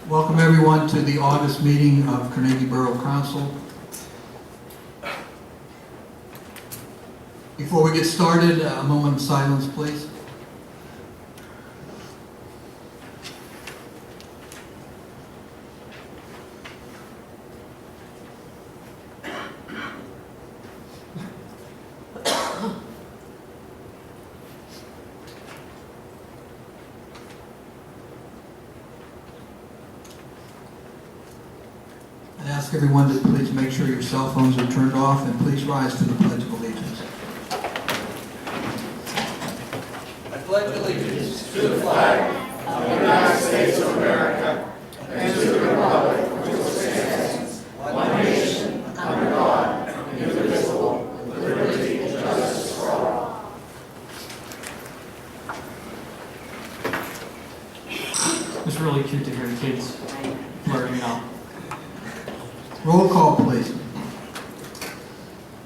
Welcome everyone to the August meeting of Carnegie Borough Council. Before we get started, a moment of silence, please. I ask everyone to please make sure your cell phones are turned off and please rise to the Pledge of Allegiance. I pledge allegiance to the flag of the United States of America and to the republic for which it stands, one nation, under God, indivisible, with liberty and justice for all. It's really cute to hear the kids blurting out. Roll call, please.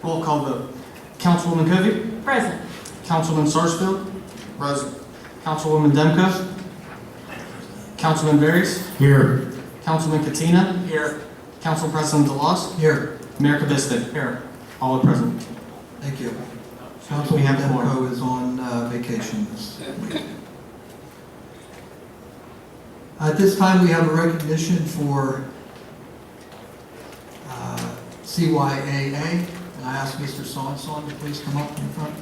Roll call vote. Councilwoman Covey? Present. Councilman Sarsfield? Present. Councilwoman Demko? Councilman Berries? Here. Councilman Katina? Here. Council President DeLoss? Here. Mayor Kabistik? Here. All are present. Thank you. We Councilman have four. Demko is on vacation this week. At this time, we have a recognition for CYAA, and I ask Mr. Sonson to please come up in front.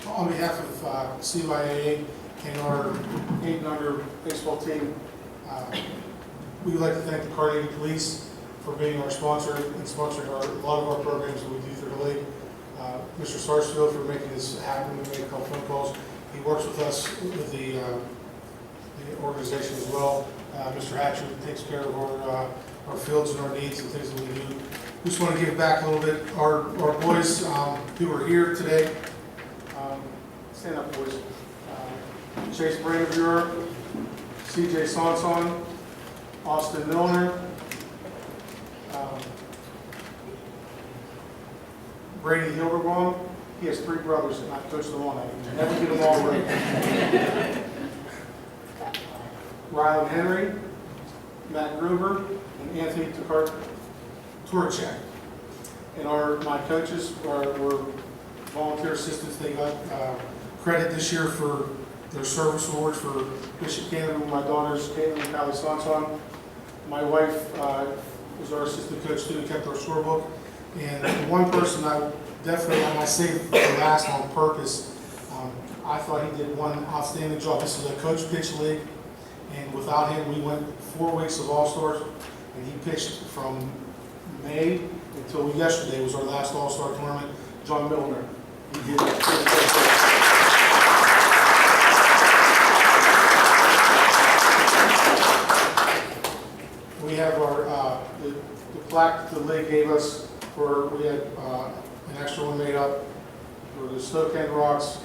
On behalf of CYAA and our 8-member baseball team, we would like to thank the Carnegie Police for being our sponsor and sponsoring a lot of our programs that we do through the league. Mr. Sarsfield for making this happen. We made a couple phone calls. He works with us with the organization as well. Mr. Hatcher takes care of our fields and our needs and things that we do. We just want to give back a little bit. Our boys who are here today, stand up, boys. Chase Brandenburg, CJ Sonson, Austin Milner, Brady Hilderbaum. He has 3 brothers, and I've coached them all. I can never get them all right. Rylan Henry, Matt Gruber, and Anthony Turchak. And my coaches were volunteer assistants. They got credit this year for their service awards for Bishop Canada. My daughters, Caitlin and Callie Sonson. My wife was our assistant coach too, kept our scorebook. And one person I saved the last on purpose. I thought he did one outstanding job. This is a coach pitch league, and without him, we went 4 weeks of All-Stars, and he pitched from May until yesterday was our last All-Star tournament. John Milner. He did We have our the plaque the league gave us we had an extra one made up for the Spokane Rocks,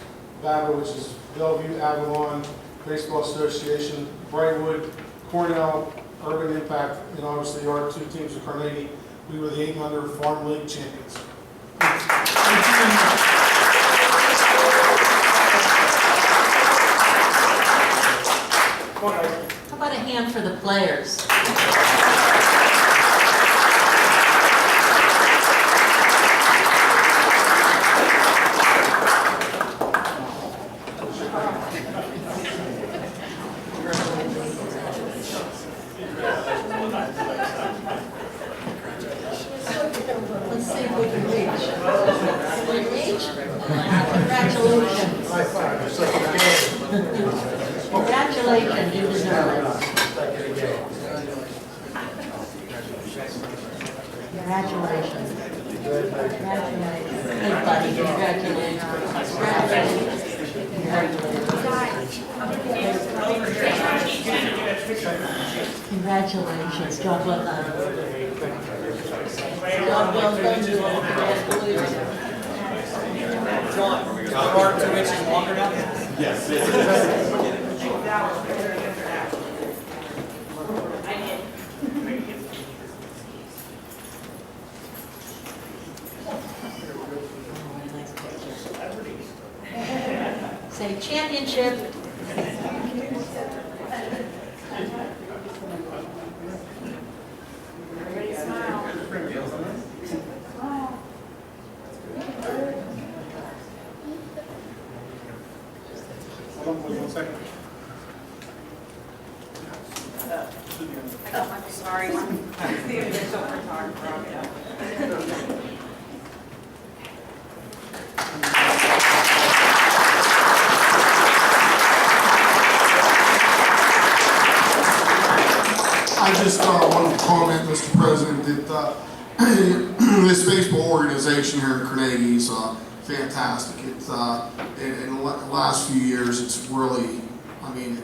BABA, which is Bellevue Avalon Baseball Association, Brightwood, Cornell, Urban Impact, and obviously our 2 teams of Carnegie. We were the 8-member Farm League champions. How about a hand for the players? Let's see if we can reach. Can we reach? Congratulations. Congratulations, you deserve it. Congratulations. Congratulations. Hey, buddy, congratulations. Congratulations. Congratulations. Job well done. Job well done, you all. Congratulations. John, Mark 2 inches longer now? Yes. Say championship. Hold on, please, 1 second. Sorry. The official photographer. I just wanted to comment, Mr. President, that this baseball organization here in Carnegie is fantastic. It's in the last few years, it's really, I mean,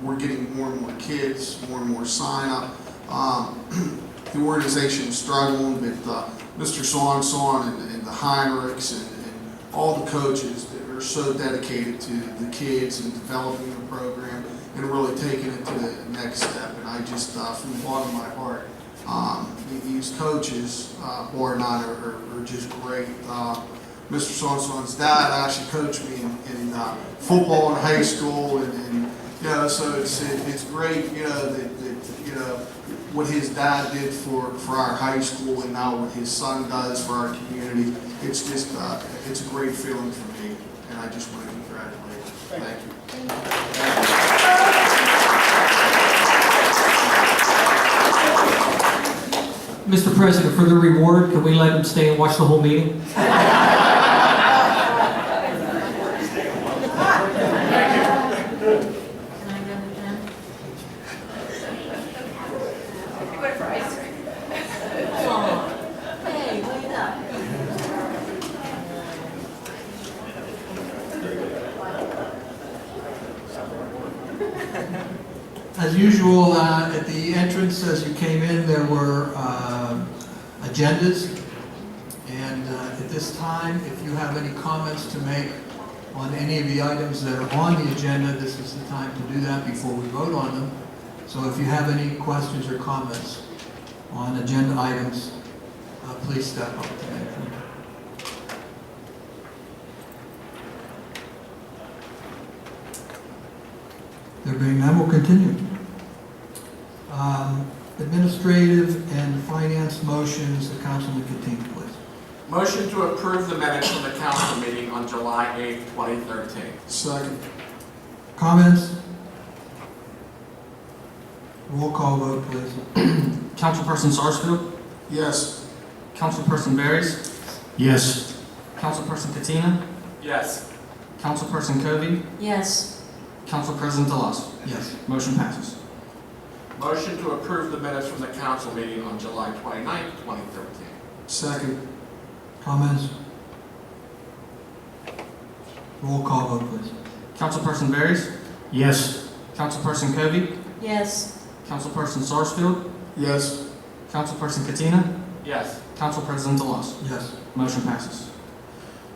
we're getting more and more kids, more and more sign up. The organization is struggling, but Mr. Swanson and the Heinrichs and all the coaches that are so dedicated to the kids and developing the program and really taking it to the next step. And I just, from the bottom of my heart, these coaches, bar none, are just great. Mr. Swanson's dad actually coached me in football in high school, and you know, so it's great, you know, that you know what his dad did for our high school, and now what his son does for our community. It's just it's a great feeling for me, and I just want to congratulate him. Thank you. Mr. President, for the reward, can we let him stay and watch the whole meeting? Can I go again? Oh, hey, wait up. As usual, at the entrance, as you came in, there were agendas. And at this time, if you have any comments to make on any of the items that are on the agenda, this is the time to do that before we vote on them. So if you have any questions or comments on agenda items, please step up to make them. There being none, we'll continue. Administrative and finance motions, the Councilman Katina, please. Motion to approve the minutes from the council meeting on July 8th, 2013. Second. Comments? Roll call vote, please. Councilperson Sarsfield? Yes. Councilperson Barries? Yes. Councilperson Katina? Yes. Councilperson Covey? Yes. Council President Delos? Yes. Motion passes. Motion to approve the minutes from the council meeting on July 29th, 2013. Second. Comments? Roll call vote, please. Councilperson Barries? Yes. Councilperson Covey? Yes. Councilperson Sarsfield? Yes. Councilperson Katina? Yes. Council President Delos? Yes. Motion passes.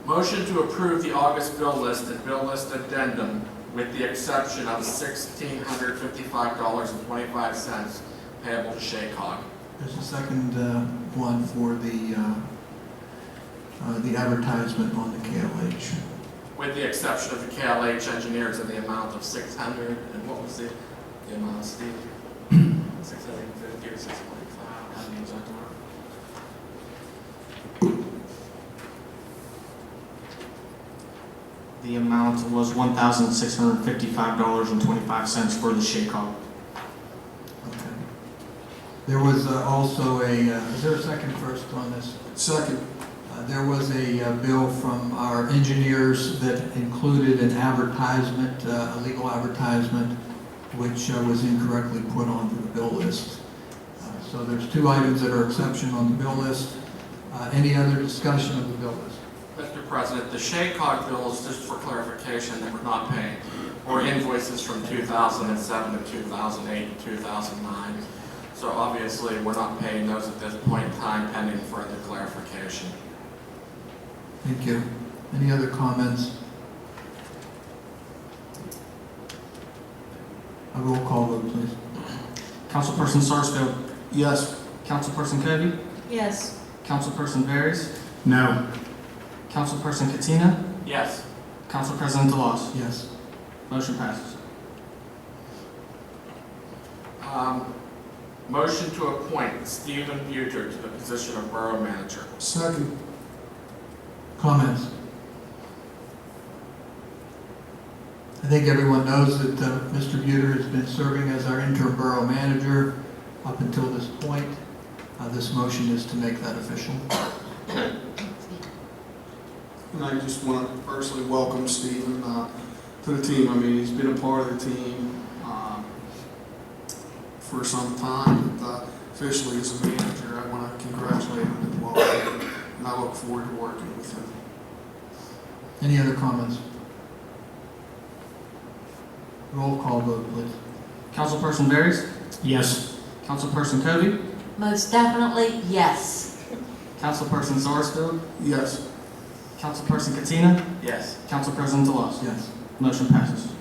Motion to approve the August bill list and bill list addendum with the exception of $1,655.25 payable to Shaycog. There's a second one for the advertisement on the KLH. With the exception of the KLH engineers in the amount of 600, and what was the amount, Steve? 650 or 625? How do you use that tomorrow? The amount was $1,655.25 for the Shaycog. Okay. There was also is there a second first on this? Second. There was a bill from our engineers that included an advertisement, a legal advertisement, which was incorrectly put onto the bill list. So there's two items that are exception on the bill list. Any other discussion of the bill list? Mr. President, the Shaycog bills, just for clarification, that we're not paying, were invoices from 2007 to 2008 and 2009. So obviously, we're not paying those at this point in time, pending further clarification. Thank you. Any other comments? A roll call vote, please. Councilperson Sarsfield? Yes. Councilperson Covey? Yes. Councilperson Barries? No. Councilperson Katina? Yes. Council President DeLoss. Yes. Motion passes. Motion to appoint Stephen Buter to the position of Borough Manager. Second. Comments? I think everyone knows that Mr. Buter has been serving as our interim borough manager up until this point. This motion is to make that official. And I just want to personally welcome Stephen to the team. I mean, he's been a part of the team for some time, but officially as a manager, I want to congratulate him and welcome him, and I look forward to working with him. Any other comments? Roll call vote, please. Councilperson Barris? Yes. Councilperson Covey? Most definitely, yes. Councilperson Sarsfield? Yes. Councilperson Katina? Yes. Council President DeLoss. Yes. Motion passes.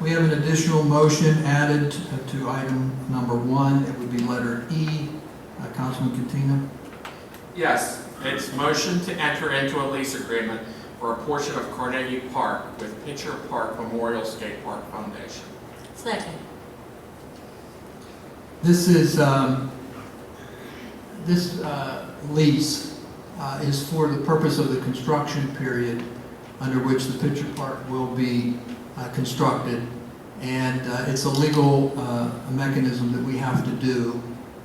We have an additional motion added to item number 1. It would be letter E. Councilman Katina. Yes, it's motion to enter into a lease agreement for a portion of Carnegie Park with Pitcher Park Memorial Skate Park Foundation. Second. This is lease is for the purpose of the construction period under which the Pitcher Park will be constructed, and it's a legal mechanism that we have to do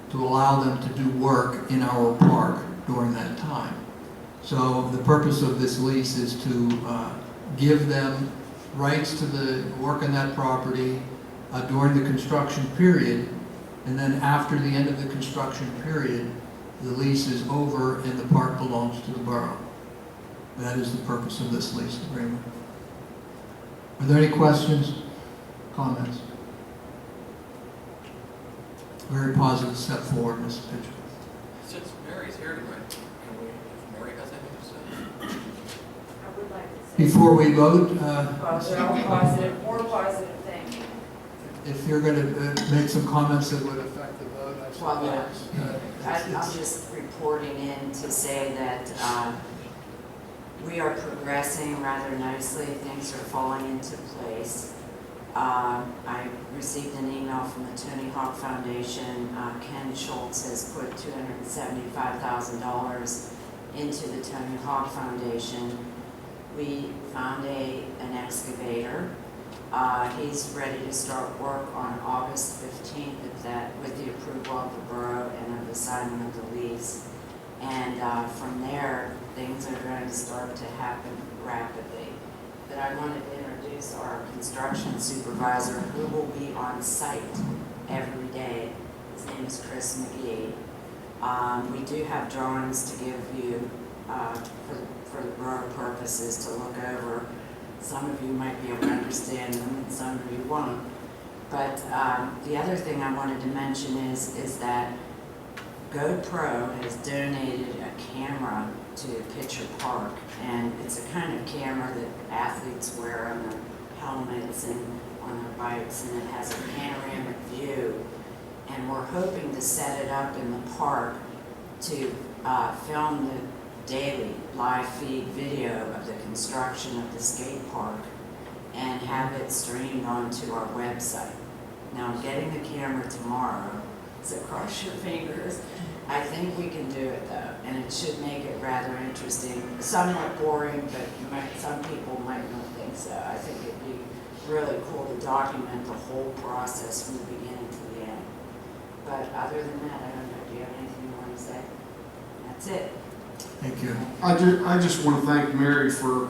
to allow them to do work in our park during that time. So the purpose of this lease is to give them rights to the work on that property during the construction period, and then after the end of the construction period, the lease is over and the park belongs to the borough. That is the purpose of this lease agreement. Are there any questions, comments? Very positive step forward, Mrs. Pitcher. Since Mary's here tonight, can we, if Mary has anything to say? I would like to say, Before we vote, they're all positive, more positive things. if you're going to make some comments that would affect the vote, I Well, yeah. suppose. I'm just reporting in to say that we are progressing rather nicely. Things are falling into place. I received an email from the Tony Hawk Foundation. Ken Schultz has put $275,000 into the Tony Hawk Foundation. We found an excavator. He's ready to start work on August 15th with the approval of the borough and of the signing of the lease. And from there, things are going to start to happen rapidly. But I wanted to introduce our construction supervisor who will be on site every day. His name is Chris McGee. We do have drawings to give you for the borough purposes to look over. Some of you might be able to understand them and some of you won't. But the other thing I wanted to mention is that GoPro has donated a camera to Pitcher Park, and it's a kind of camera that athletes wear on their helmets and on their bikes, and it has a panoramic view. And we're hoping to set it up in the park to film the daily live feed video of the construction of the skate park and have it streamed onto our website. Now, I'm getting the camera tomorrow, so cross your fingers. I think we can do it though, and it should make it rather interesting. Somewhat boring, but some people might not think so. I think it'd be really cool to document the whole process from the beginning to the end. But other than that, I don't know, do you have anything you want to say? That's it. Thank you. I just want to thank Mary for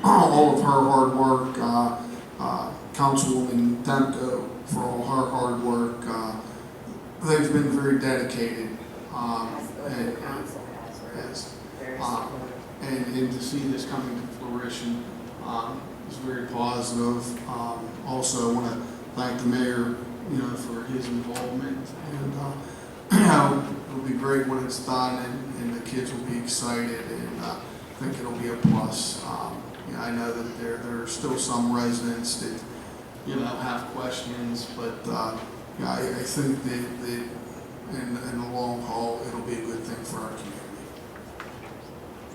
all of her hard work, Councilwoman Demko for all her hard work. They've been very dedicated. The council has, right? Yes. Very supportive. And to see this coming to fruition is very positive. Also, I want to thank the mayor, for his involvement, and it'll be great when it's done, and the kids will be excited, and I think it'll be a plus. I know that there are still some residents that have questions, but yeah, I think that in the long haul, it'll be a good thing for our community.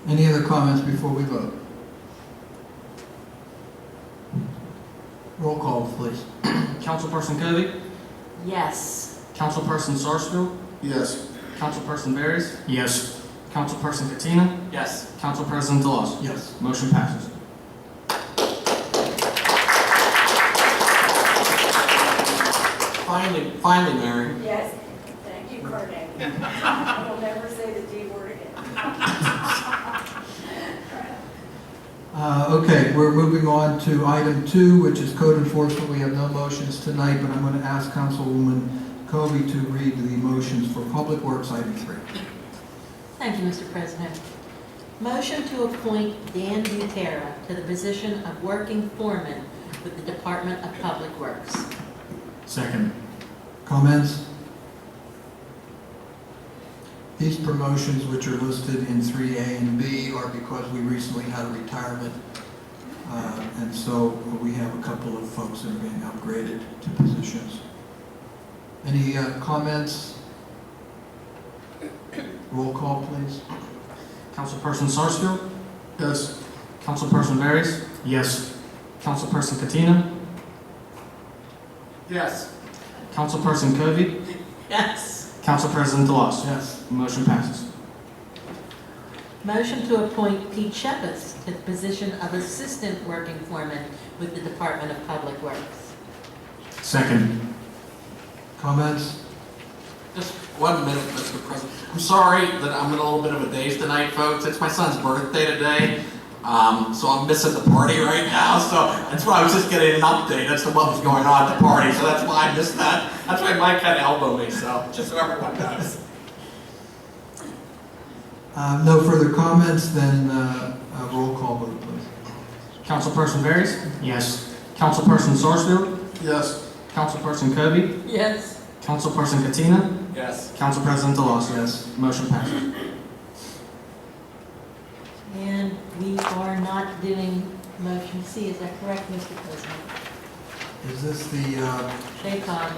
Any other comments before we vote? Roll call, please. Councilperson Kobe, Yes. Councilperson Sarsfield, Yes. Councilperson Barris. Yes. Councilperson Katina. Yes. Council President DeLoss. Yes. Motion passes. Finally, Mary. Yes, thank you, Carnegie. I will never say the D word again. Okay, we're moving on to item 2, which is code enforcement. We have no motions tonight, but I'm going to ask Councilwoman Kobe to read the motions for Public Works, item 3. Thank you, Mr. President. Motion to appoint Dan Butera to the position of working foreman with the Department of Public Works. Second. Comments? These promotions, which are listed in 3A and B, are because we recently had a retirement. And so we have a couple of folks that are being upgraded to positions. Any comments? Roll call, please. Councilperson Sarsfield, Yes. Councilperson Barris. Yes. Councilperson Katina, Yes. Councilperson Kobe, Yes. Council President DeLoss. Yes. Motion passes. Motion to appoint Pete Sheppes to the position of assistant working foreman with the Department of Public Works. Second. Comments? Just 1 minute, Mr. President. I'm sorry that I'm in a little bit of a daze tonight, folks. It's my son's birthday today, so I'm missing the party right now. So that's why I was just getting an update as to what was going on at the party. So that's why I missed that. That's why Mike had to elbow me. So just so everyone knows. No further comments, then roll call vote, please. Councilperson Barris. Yes. Councilperson Sarsfield, Yes. Councilperson Kobe, Yes. Councilperson Katina, Yes. Council President DeLoss. Yes. Motion passes. And we are not doing motion C, is that correct, Mr. President? Is this the Shaycog.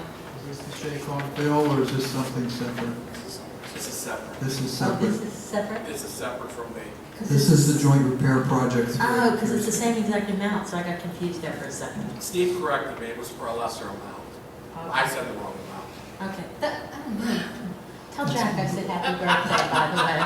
Shaycog bill, or is this something separate? This is separate. This is Oh, separate. this is separate? This is separate from me. 'Cause This is the joint repair project. Oh, because it's the same exact amount, so I got confused there for a second. Steve corrected me. It was for a lesser amount. I said the wrong amount. Okay. Tell Jack I said happy birthday, by the way.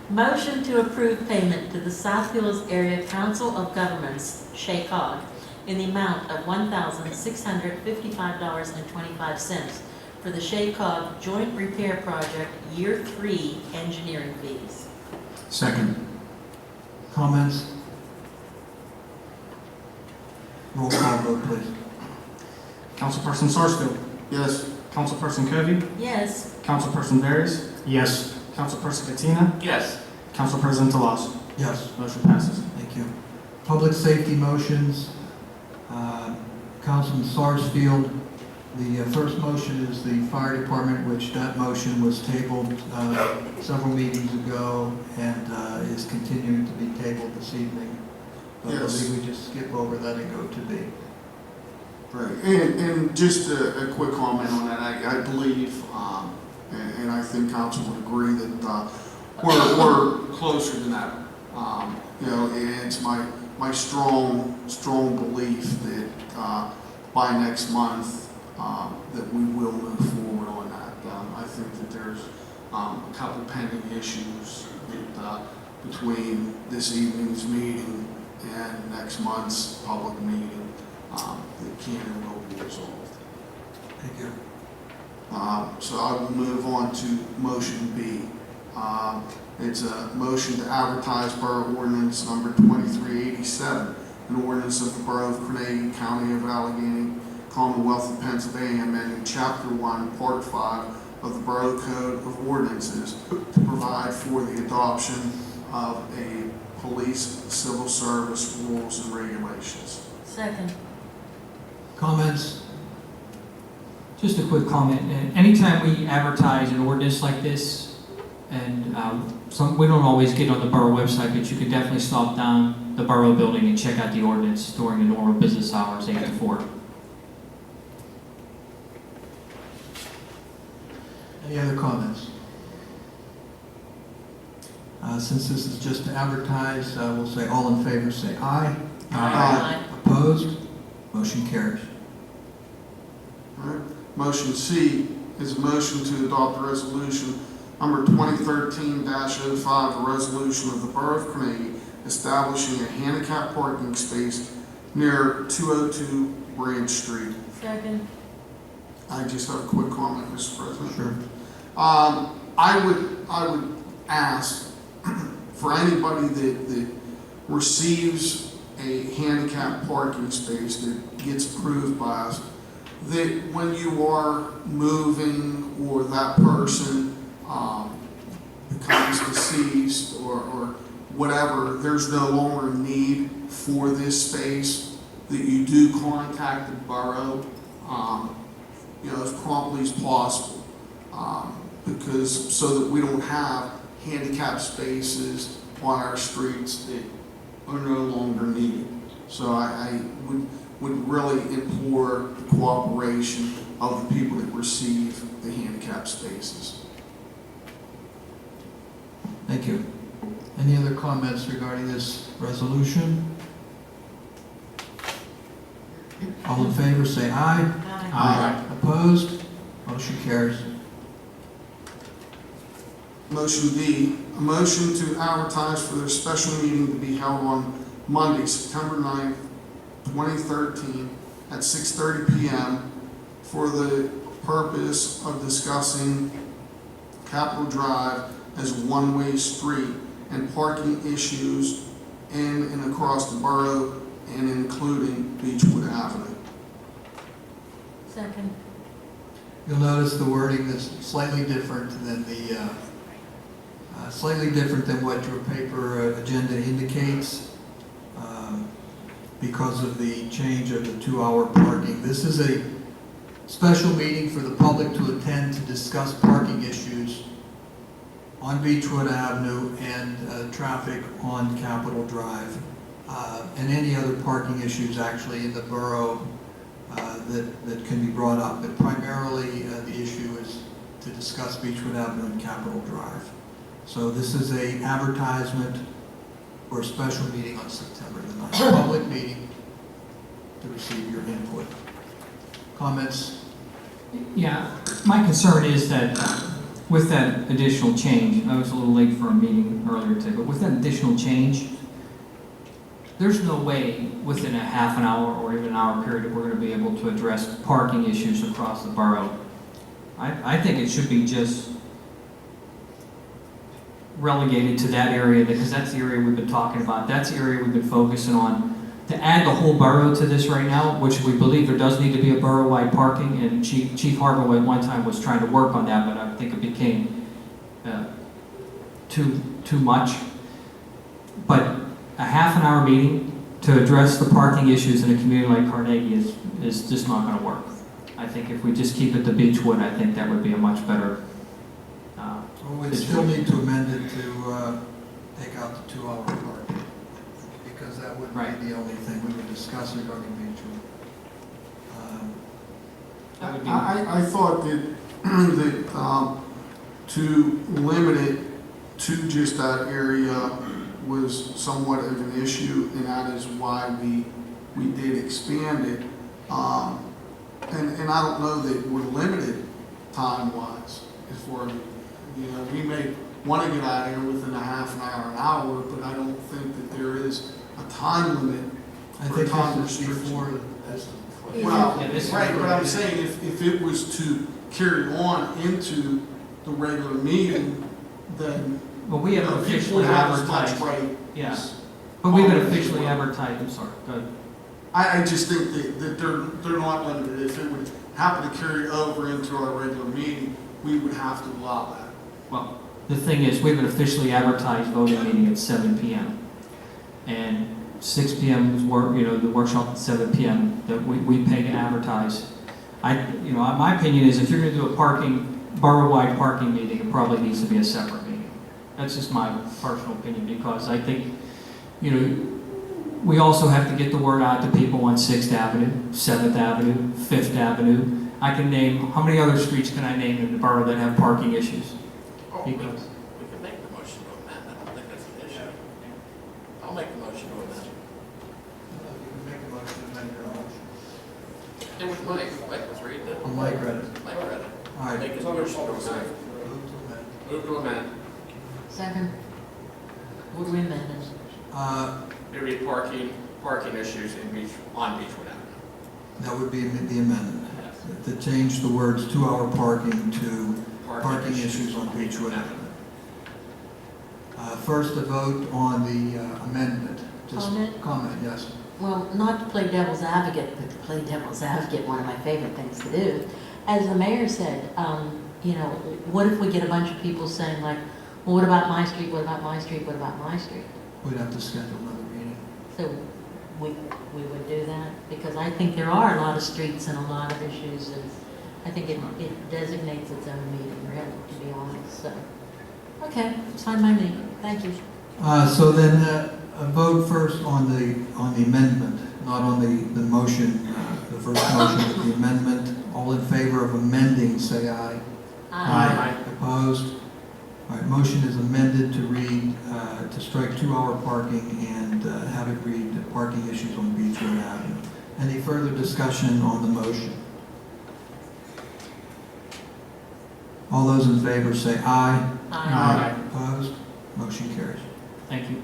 Motion to approve payment to the South Hills Area Council of Governments, SHACOG, in the amount of $1,655.25 for the SHACOG Joint Repair Project Year 3 engineering fees. Second. Comments? Roll call vote, please. Councilperson Sarsfield, Yes. Councilperson Kobe, Yes. Councilperson Barris. Yes. Councilperson Katina, Yes. Council President DeLoss. Yes. Motion passes. Thank you. Public safety motions, Councilman Sarsfield. The first motion is the fire department, which that motion was tabled several meetings ago and is continuing to be tabled this evening. But I Yes. believe we just skip over that and go to B. Right, and just a quick comment on that, I believe, and I think council would agree that we're closer than ever. You know, it's my strong belief that by next month, that we will move forward on that. I think that there's a couple pending issues that, between this evening's meeting and next month's public meeting, that can and will be resolved. Thank you. So I will move on to motion B. It's a motion to advertise Borough Ordinance number 2387, an ordinance of the Borough of Carnegie, County of Allegheny, Commonwealth of Pennsylvania, amending Chapter 1, Part 5 of the Borough Code of Ordinances to provide for the adoption of a police civil service rules and regulations. Second. Comments? Just a quick comment. Anytime we advertise an ordinance like this, and we don't always get on the borough website, but you could definitely stop down the borough building and check out the ordinance during the normal business hours, 8 to 4. Any other comments? Since this is just to advertise, we'll say all in favor, say aye. Aye. Opposed? Motion carries. All right. Motion C is a motion to adopt a resolution number 2013-05, a resolution of the Borough of Carnegie establishing a handicap parking space near 202 Branch Street. Second. I just have a quick comment, Mr. President. Sure. I would ask for anybody that receives a handicap parking space that gets approved by us, that when you are moving or that person becomes deceased or whatever, there's no longer need for this space, that you do contact the borough, as promptly as possible, because so that we don't have handicap spaces on our streets that are no longer needed. So I would really implore the cooperation of the people that receive the handicap spaces. Thank you. Any other comments regarding this resolution? All in favor, say aye. Aye. Opposed? Motion carries. Motion D, a motion to advertise for their special meeting to be held on Monday, September 9th, 2013 at 6:30 p.m. for the purpose of discussing Capitol Drive as a one-way street and parking issues in and across the borough and including Beechwood Avenue. Second. You'll notice the wording is slightly different than what your paper agenda indicates because of the change of the 2-hour parking. This is a special meeting for the public to attend to discuss parking issues on Beechwood Avenue and traffic on Capitol Drive and any other parking issues actually in the borough that can be brought up. But primarily the issue is to discuss Beechwood Avenue and Capitol Drive. So this is a advertisement for a special meeting on September the 9th, public meeting to receive your input. Comments? Yeah, my concern is that with that additional change, I was a little late for a meeting earlier today, but with that additional change, there's no way within a half an hour or even an hour period that we're going to be able to address parking issues across the borough. I think it should be just relegated to that area because that's the area we've been talking about. That's the area we've been focusing on. To add the whole borough to this right now, which we believe there does need to be a borough-wide parking, and Chief Harbaugh at one time was trying to work on that, but I think it became too much. But a half an hour meeting to address the parking issues in a community like Carnegie is just not going to work. I think if we just keep it to Beechwood, I think that would be a much better We'd still need to amend it to take out the 2-hour parking because that would be the only thing we would discuss regarding Beechwood. I thought that to limit it to just that area was somewhat of an issue, and that is why we did expand it. And I don't know that we're limited time-wise as far as, we may want to get out of here within a half an hour, but I don't think that there is a time limit. I think this is before Well, Yeah, this is right, but right. I'm saying if it was to carry on into the regular meeting, then Well, we haven't people officially would have as much advertised. right. Yeah, but we haven't officially advertised. I'm sorry. Go ahead. I just think that they're not limited. If it would happen to carry over into our regular meeting, we would have to allow that. Well, the thing is, we haven't officially advertised voting meeting at 7 p.m. And 6 p.m. is the workshop at 7 p.m. that we pay to advertise. My opinion is if you're going to do a borough-wide parking meeting, it probably needs to be a separate meeting. That's just my personal opinion because I think, we also have to get the word out to people on 6th Avenue, 7th Avenue, 5th Avenue. I can name, how many other streets can I name in the borough that have parking issues? Oh, Because- we can make the motion to amend. I don't think that's an issue. I'll make the motion to amend. You can make a motion to amend your motion. It was Mike. Mike was reading it. Oh, Mike read it. Mike read it. All right. Make his motion to amend. Move to amend. Move to amend. Second. What do we amend it? There be parking issues on Beechwood Avenue. That would be the amendment. To change the words 2-hour parking to parking issues on Beechwood Avenue. First, a vote on the amendment. Just Comment? Comment, yes. Well, not to play devil's advocate, but to play devil's advocate, one of my favorite things to do. As the mayor said, you know, what if we get a bunch of people saying like, well, what about my street, what about my street, what about my street? We'd have to schedule another meeting. So we would do that, because I think there are a lot of streets and a lot of issues, and I think it designates its own meeting, really, to be honest, so. Okay, it's fine by me, thank you. So then, a vote first on the amendment, not on the motion, the first motion, but the amendment. All in favor of amending, say aye. Aye. Opposed? All right, motion is amended to read, to strike 2-hour parking and have it read parking issues on Beechwood Avenue. Any further discussion on the motion? All those in favor say aye. Aye. Opposed? Motion carries. Thank you.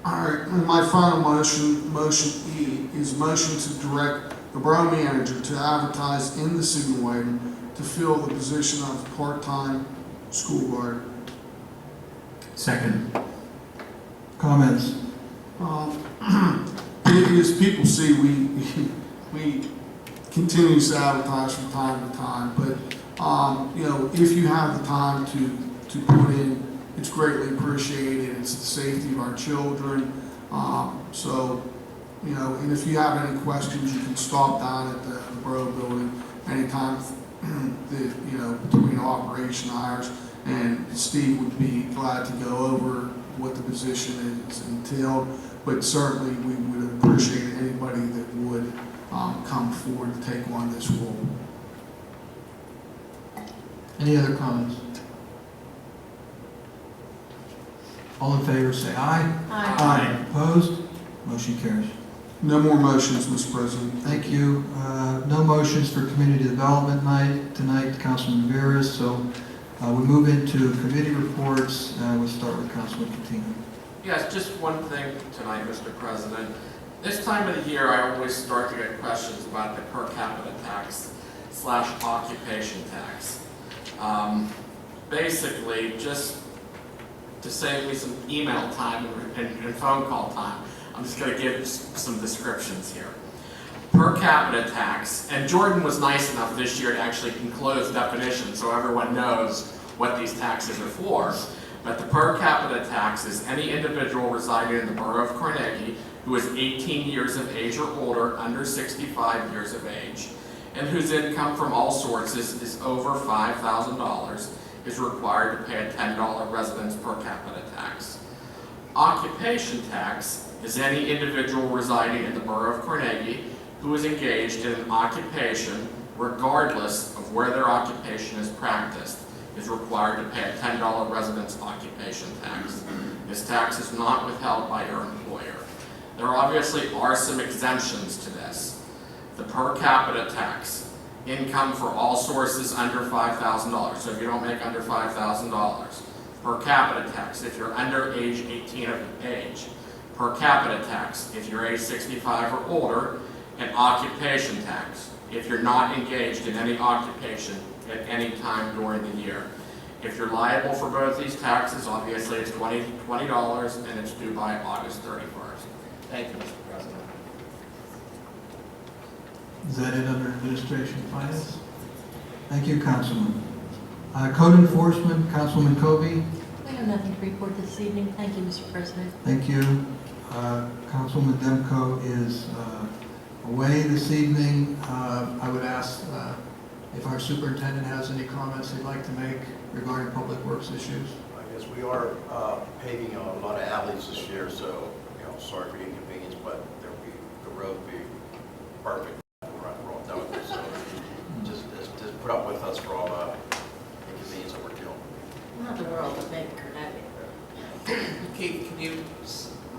All right, and my final motion, motion E, is motion to direct the borough manager to advertise in the Signal Wagon to fill the position of part-time school guard. Second. Comments? As people see, we continuously advertise from time to time, but, you know, if you have the time to put in, it's greatly appreciated. It's the safety of our children. So, you know, and if you have any questions, you can stop down at the Borough building anytime, you know, between operation hours. And Steve would be glad to go over what the position is entailed. But certainly, we would appreciate anybody that would come forward to take on this role. Any other comments? All in favor say aye. Aye. Opposed? Motion carries. No more motions, Mr. President. Thank you. No motions for community development night tonight, Councilman Veras. So we move into committee reports. We'll start with Councilman Catino. Yes, just one thing tonight, Mr. President. This time of the year, I always start to get questions about the per capita tax / occupation tax. Basically, just to save me some email time and phone call time, I'm just going to give some descriptions here. Per capita tax, and Jordan was nice enough this year to actually enclose definitions so everyone knows what these taxes are for. But the per capita tax is any individual residing in the Borough of Carnegie who is 18 years of age or older, under 65 years of age, and whose income from all sources is over $5,000 is required to pay a $10 residence per capita tax. Occupation tax is any individual residing in the Borough of Carnegie who is engaged in an occupation, regardless of where their occupation is practiced, is required to pay a $10 residence occupation tax. This tax is not withheld by your employer. There obviously are some exemptions to this. The per capita tax, income for all sources under $5,000. So if you don't make under $5,000. Per capita tax, if you're under age 18 of age. Per capita tax, if you're age 65 or older. And occupation tax, if you're not engaged in any occupation at any time during the year. If you're liable for both these taxes, obviously it's $20 and it's due by August 31st. Thank you, Mr. President. Is that it under administration and finance? Thank you, Councilman. Code enforcement, Councilman Kobe. We have nothing to report this evening, thank you, Mr. President. Thank you. Councilman Demko is away this evening. I would ask if our superintendent has any comments he'd like to make regarding public works issues. I guess we are paving a lot of alleys this year, so, you know, sorry for the inconvenience, but the road will be perfect. We're all done with this.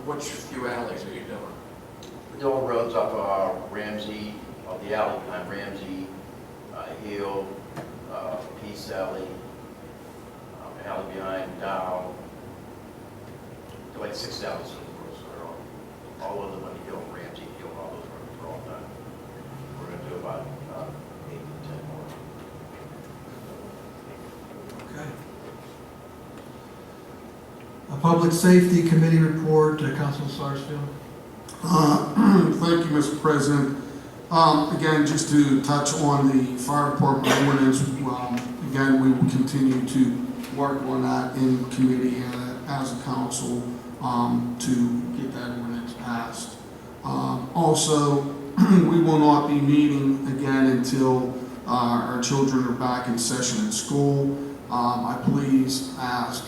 Which few alleys are you doing? The old roads up Ramsey, the alley behind Ramsey, Hill, Peace Alley, alley behind Dow. There are like 6 alleys in the world, so all of them on Hill, Ramsey, Hill, all those roads are all done. We're going to do about 8 to 10 more. Okay. A Public Safety Committee report, Councilman Sarsfield. Thank you, Mr. President. Again, just to touch on the fire department ordinance, again, we will continue to work on that in committee as a council to get that ordinance passed. Also, we will not be meeting again until our children are back in session at school. I please ask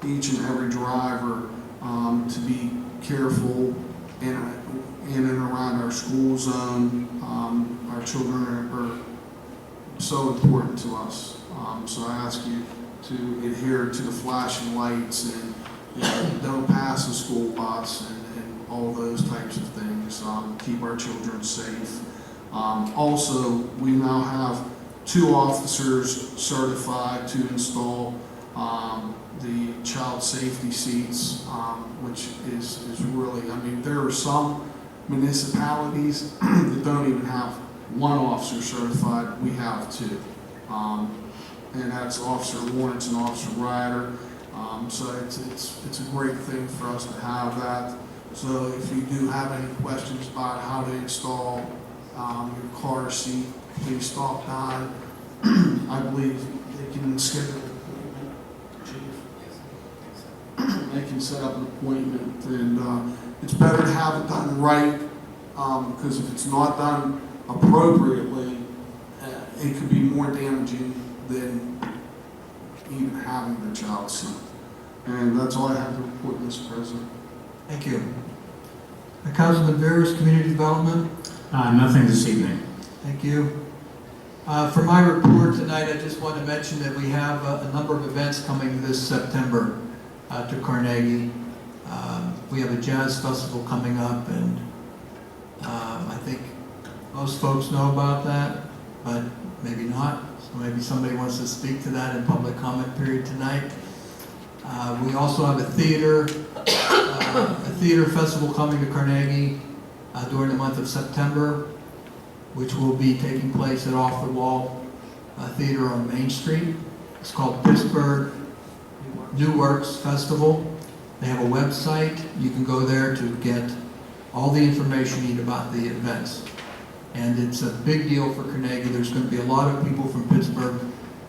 each and every driver to be careful in and around our school zone. Our children are so important to us. So I ask you to adhere to the flashing lights and don't pass the school bus and all those types of things. Keep our children safe. Also, we now have 2 officers certified to install the child safety seats, which is really, I mean, there are some municipalities that don't even have 1 officer certified. We have 2. And that's Officer Lawrence and Officer Ryder. So it's a great thing for us to have that. So if you do have any questions about how to install your car seat, please stop by. I believe they can schedule an appointment, Chief. They can set up an appointment, and it's better to have it done right, because if it's not done appropriately, it could be more damaging than even having the child seat. And that's all I have to report, Mr. President. Thank you. Councilman Veras, Community Development. Nothing this evening. Thank you. For my report tonight, I just want to mention that we have a number of events coming this September to Carnegie. We have a jazz festival coming up, and I think most folks know about that, but maybe not. So maybe somebody wants to speak to that in public comment period tonight. We also have a theater festival coming to Carnegie during the month of September, which will be taking place at Off the Wall Theater on Main Street. It's called Pittsburgh New Works Festival. They have a website. You can go there to get all the information you need about the events. And it's a big deal for Carnegie. There's going to be a lot of people from Pittsburgh,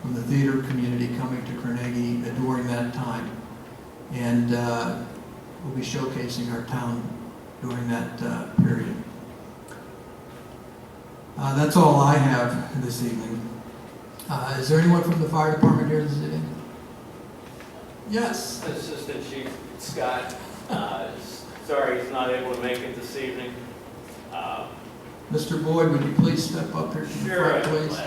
from the theater community, coming to Carnegie during that time. And we'll be showcasing our town during that period. That's all I have this evening. Is there anyone from the fire department here this evening? Yes. Assistant Chief Scott, sorry he's not able to make it this evening. Mr. Boyd, would you please step up here to the front, please?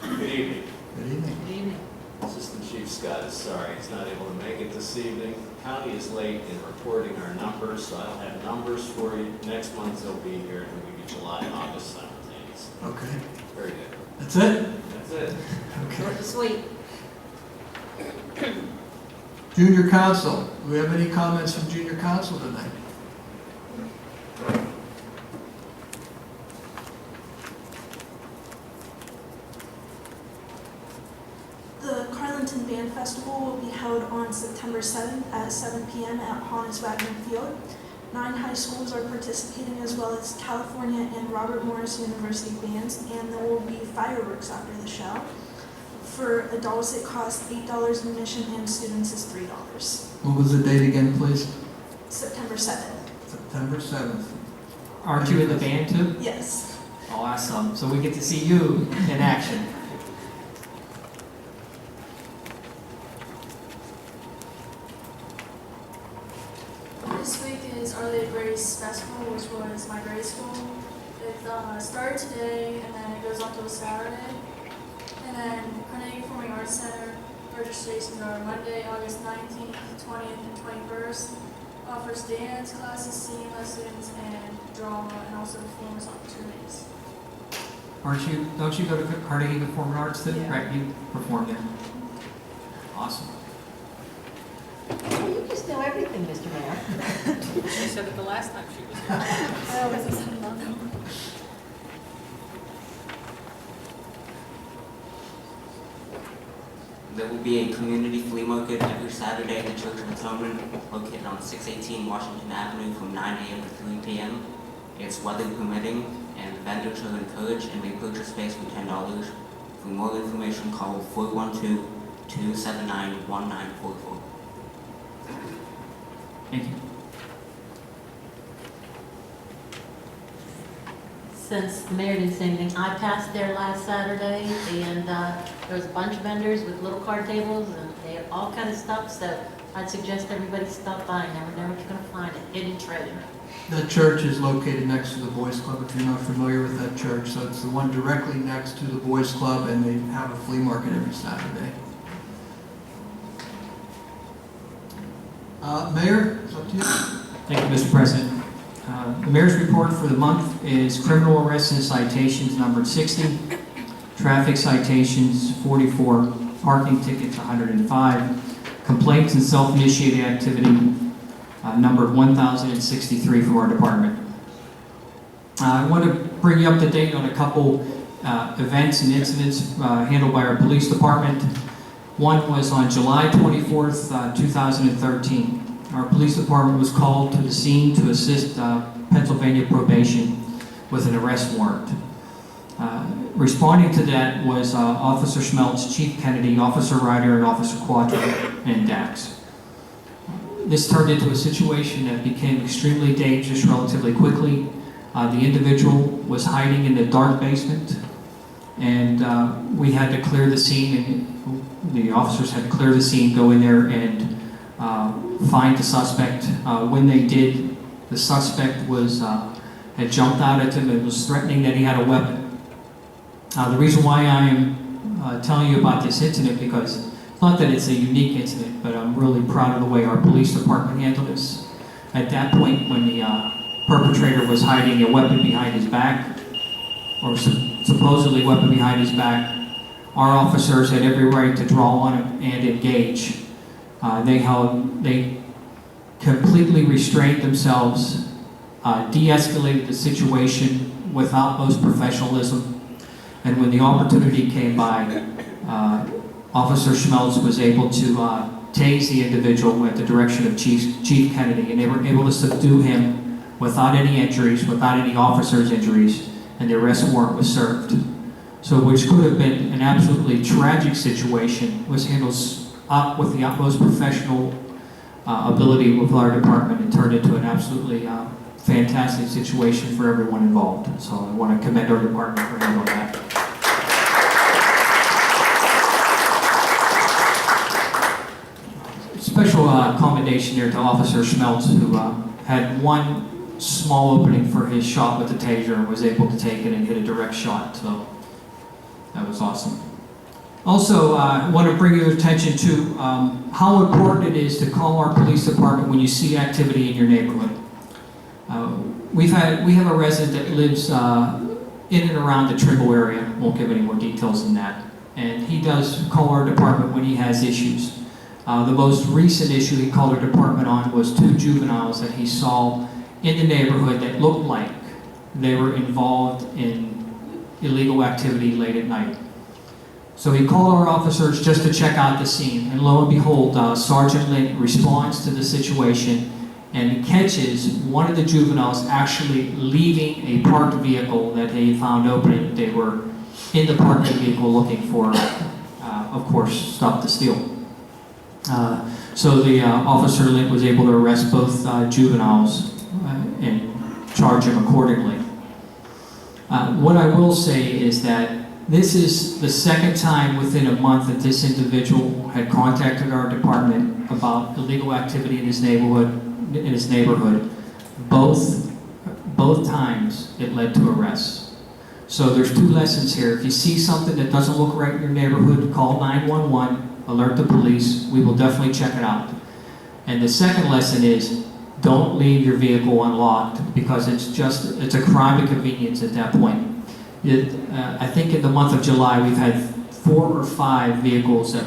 Good evening. Good evening. Good evening. Assistant Chief Scott is sorry he's not able to make it this evening. County is late in reporting our numbers, so I don't have numbers for you. Next month they'll be here, and we'll be July and August simultaneous. Okay. Very good. That's it? That's it. Short and sweet. Junior Council. Do we have any comments from Junior Council tonight? The Carlinton Band Festival will be held on September 7th at 7 p.m. at Hans Wagner Field. 9 high schools are participating, as well as California and Robert Morris University bands, and there will be fireworks after the show. For adults, it costs $8 admission, and students is $3. What was the date again, please? September 7th. September 7th. Aren't you in the band too? Yes. Oh, awesome. So we get to see you in action. This week is Our Lady of Grace Festival, which was my grade school. It started today, and then it goes on till Saturday. And then Carnegie Performing Arts Center Registrations are Monday, August 19th, 20th, and 21st. Offers dance classes, singing lessons, and drama, and also performance opportunities. Don't you go to Carnegie Performing Arts then? Yeah. Right, you perform there. Awesome. Well, you just know everything, Mr. Mayor. She said it the last time she was here. I always listen to them. There will be a community flea market every Saturday at the Church of Atonement, located on 618 Washington Avenue from 9 a.m. to 3 p.m. It's weather permitting, and vendors are encouraged and may purchase space for $10. For more information, call 412-279-1944. Thank you. Since the mayor didn't say anything, I passed there last Saturday, and there was a bunch of vendors with little card tables, and they had all kind of stuff, so I'd suggest everybody stop by. Never know what you're going to find, a hidden treasure. That church is located next to the Boys Club, if you're not familiar with that church. So it's the one directly next to the Boys Club, and they have a flea market every Saturday. Mayor, it's up to you. Thank you, Mr. President. The mayor's report for the month is criminal arrests and citations numbered 60, traffic citations 44, parking tickets 105, complaints and self-initiated activity numbered 1,063 for our department. I want to bring you up to date on a couple events and incidents handled by our police department. One was on July 24th, 2013. Our police department was called to the scene to assist Pennsylvania probation with an arrest warrant. Responding to that was Officer Schmeltz, Chief Kennedy, Officer Ryder, and Officer Quadro, and Dax. This turned into a situation that became extremely dangerous relatively quickly. The individual was hiding in the dark basement, and we had to clear the scene, and the officers had to clear the scene, go in there, and find the suspect. When they did, the suspect was had jumped out at them and was threatening that he had a weapon. The reason why I am telling you about this incident, because it's not that it's a unique incident, but I'm really proud of the way our police department handled this. At that point, when the perpetrator was hiding a weapon behind his back, or supposedly weapon behind his back, our officers had every right to draw on him and engage. They completely restrained themselves, de-escalated the situation with utmost professionalism, and when the opportunity came by, Officer Schmeltz was able to tase the individual at the direction of Chief Kennedy, and they were able to subdue him without any injuries, without any officer's injuries, and the arrest warrant was served. So, which could have been an absolutely tragic situation, was handled with the utmost professional ability with our department, and turned into an absolutely fantastic situation for everyone involved. So I want to commend our department for handling that. Special commendation there to Officer Schmeltz, who had one small opening for his shot with the taser and was able to take it and hit a direct shot. So that was awesome. Also, I want to bring your attention to how important it is to call our police department when you see activity in your neighborhood. We have a resident that lives in and around the Trimble area. Won't give any more details than that. And he does call our department when he has issues. The most recent issue he called our department on was 2 juveniles that he saw in the neighborhood that looked like they were involved in illegal activity late at night. So he called our officers just to check out the scene, and lo and behold, Sergeant Lynn responds to the situation and catches one of the juveniles actually leaving a parked vehicle that they found open. They were in the parked vehicle looking for, of course, stuff to steal. So the Officer Lynn was able to arrest both juveniles and charge them accordingly. What I will say is that this is the second time within a month that this individual had contacted our department about illegal activity in his neighborhood. Both times it led to arrests. So there's 2 lessons here. If you see something that doesn't look right in your neighborhood, call 911. alert the police. We will definitely check it out. And the second lesson is, don't leave your vehicle unlocked, because it's a crime of convenience at that point. I think in the month of July, we've had 4 or 5 vehicles that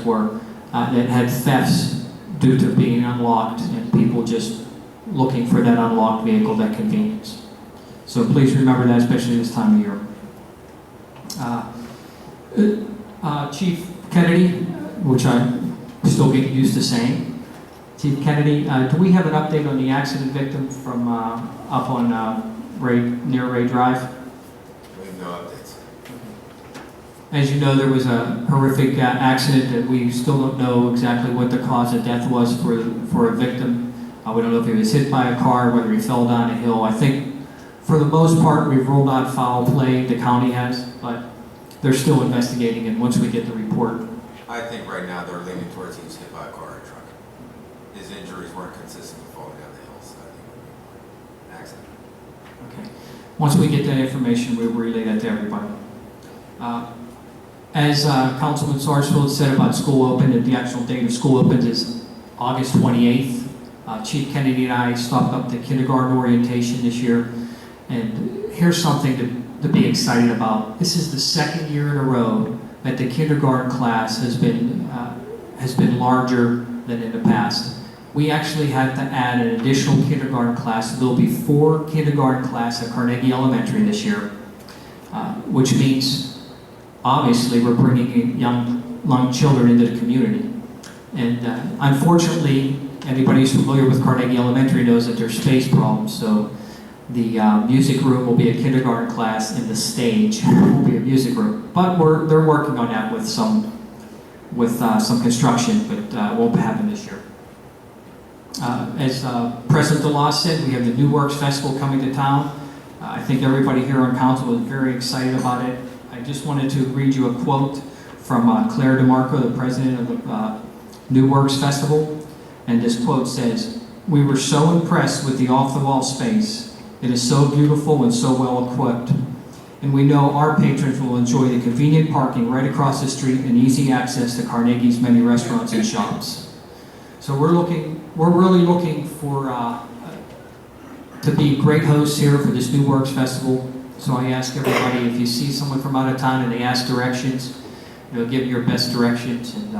had thefts due to being unlocked, and people just looking for that unlocked vehicle, that convenience. So please remember that, especially this time of year. Chief Kennedy, which I'm still getting used to saying. Chief Kennedy, do we have an update on the accident victim from up on near Ray Drive? We have no updates. As you know, there was a horrific accident that we still don't know exactly what the cause of death was for a victim. We don't know if he was hit by a car, whether he fell down a hill. I think for the most part we've ruled out foul play, the county has, but they're still investigating, and once we get the report. I think right now they're leaning towards he was hit by a car or a truck. His injuries weren't consistent with falling down the hill, so I think it would be an accident. Okay. Once we get that information, we'll relay that to everybody. As Councilman Sarsfield said about school open, the actual date of school opens is August 28th. Chief Kennedy and I stopped up to kindergarten orientation this year, and here's something to be excited about. This is the second year in a row that the kindergarten class has been larger than in the past. We actually had to add an additional kindergarten class. There'll be 4 kindergarten classes at Carnegie Elementary this year, which means obviously we're bringing in young children into the community. And unfortunately, anybody who's familiar with Carnegie Elementary knows that there's space problems. So the music room will be a kindergarten class, and the stage will be a music room. But they're working on that with some construction, but it won't happen this year. As President DeLoss said, we have the New Works Festival coming to town. I think everybody here on council is very excited about it. I just wanted to read you a quote from Claire DeMarco, the president of the New Works Festival. And this quote says, "We were so impressed with the off-the-wall space. It is so beautiful and so well equipped. And we know our patrons will enjoy the convenient parking right across the street and easy access to Carnegie's many restaurants and shops." So we're really looking for to be great hosts here for this New Works Festival. So I ask everybody, if you see someone from out of town and they ask directions, give your best directions. And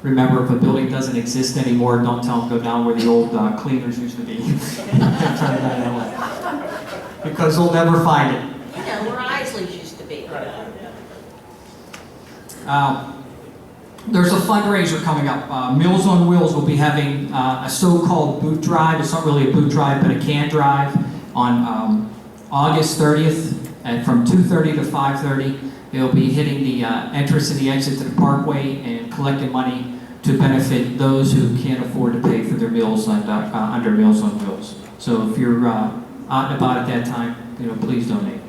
remember, if a building doesn't exist anymore, don't tell them go down where the old cleaners used to be. Because they'll never find it. Where Isley's used to be. There's a fundraiser coming up. Meals on Wheels will be having a so-called boot drive. It's not really a boot drive, but a can drive on August 30th, and from 2:30 to 5:30. They'll be hitting the entrance and the exit to the parkway and collecting money to benefit those who can't afford to pay for their meals under Meals on Wheels. So if you're out and about at that time, please donate.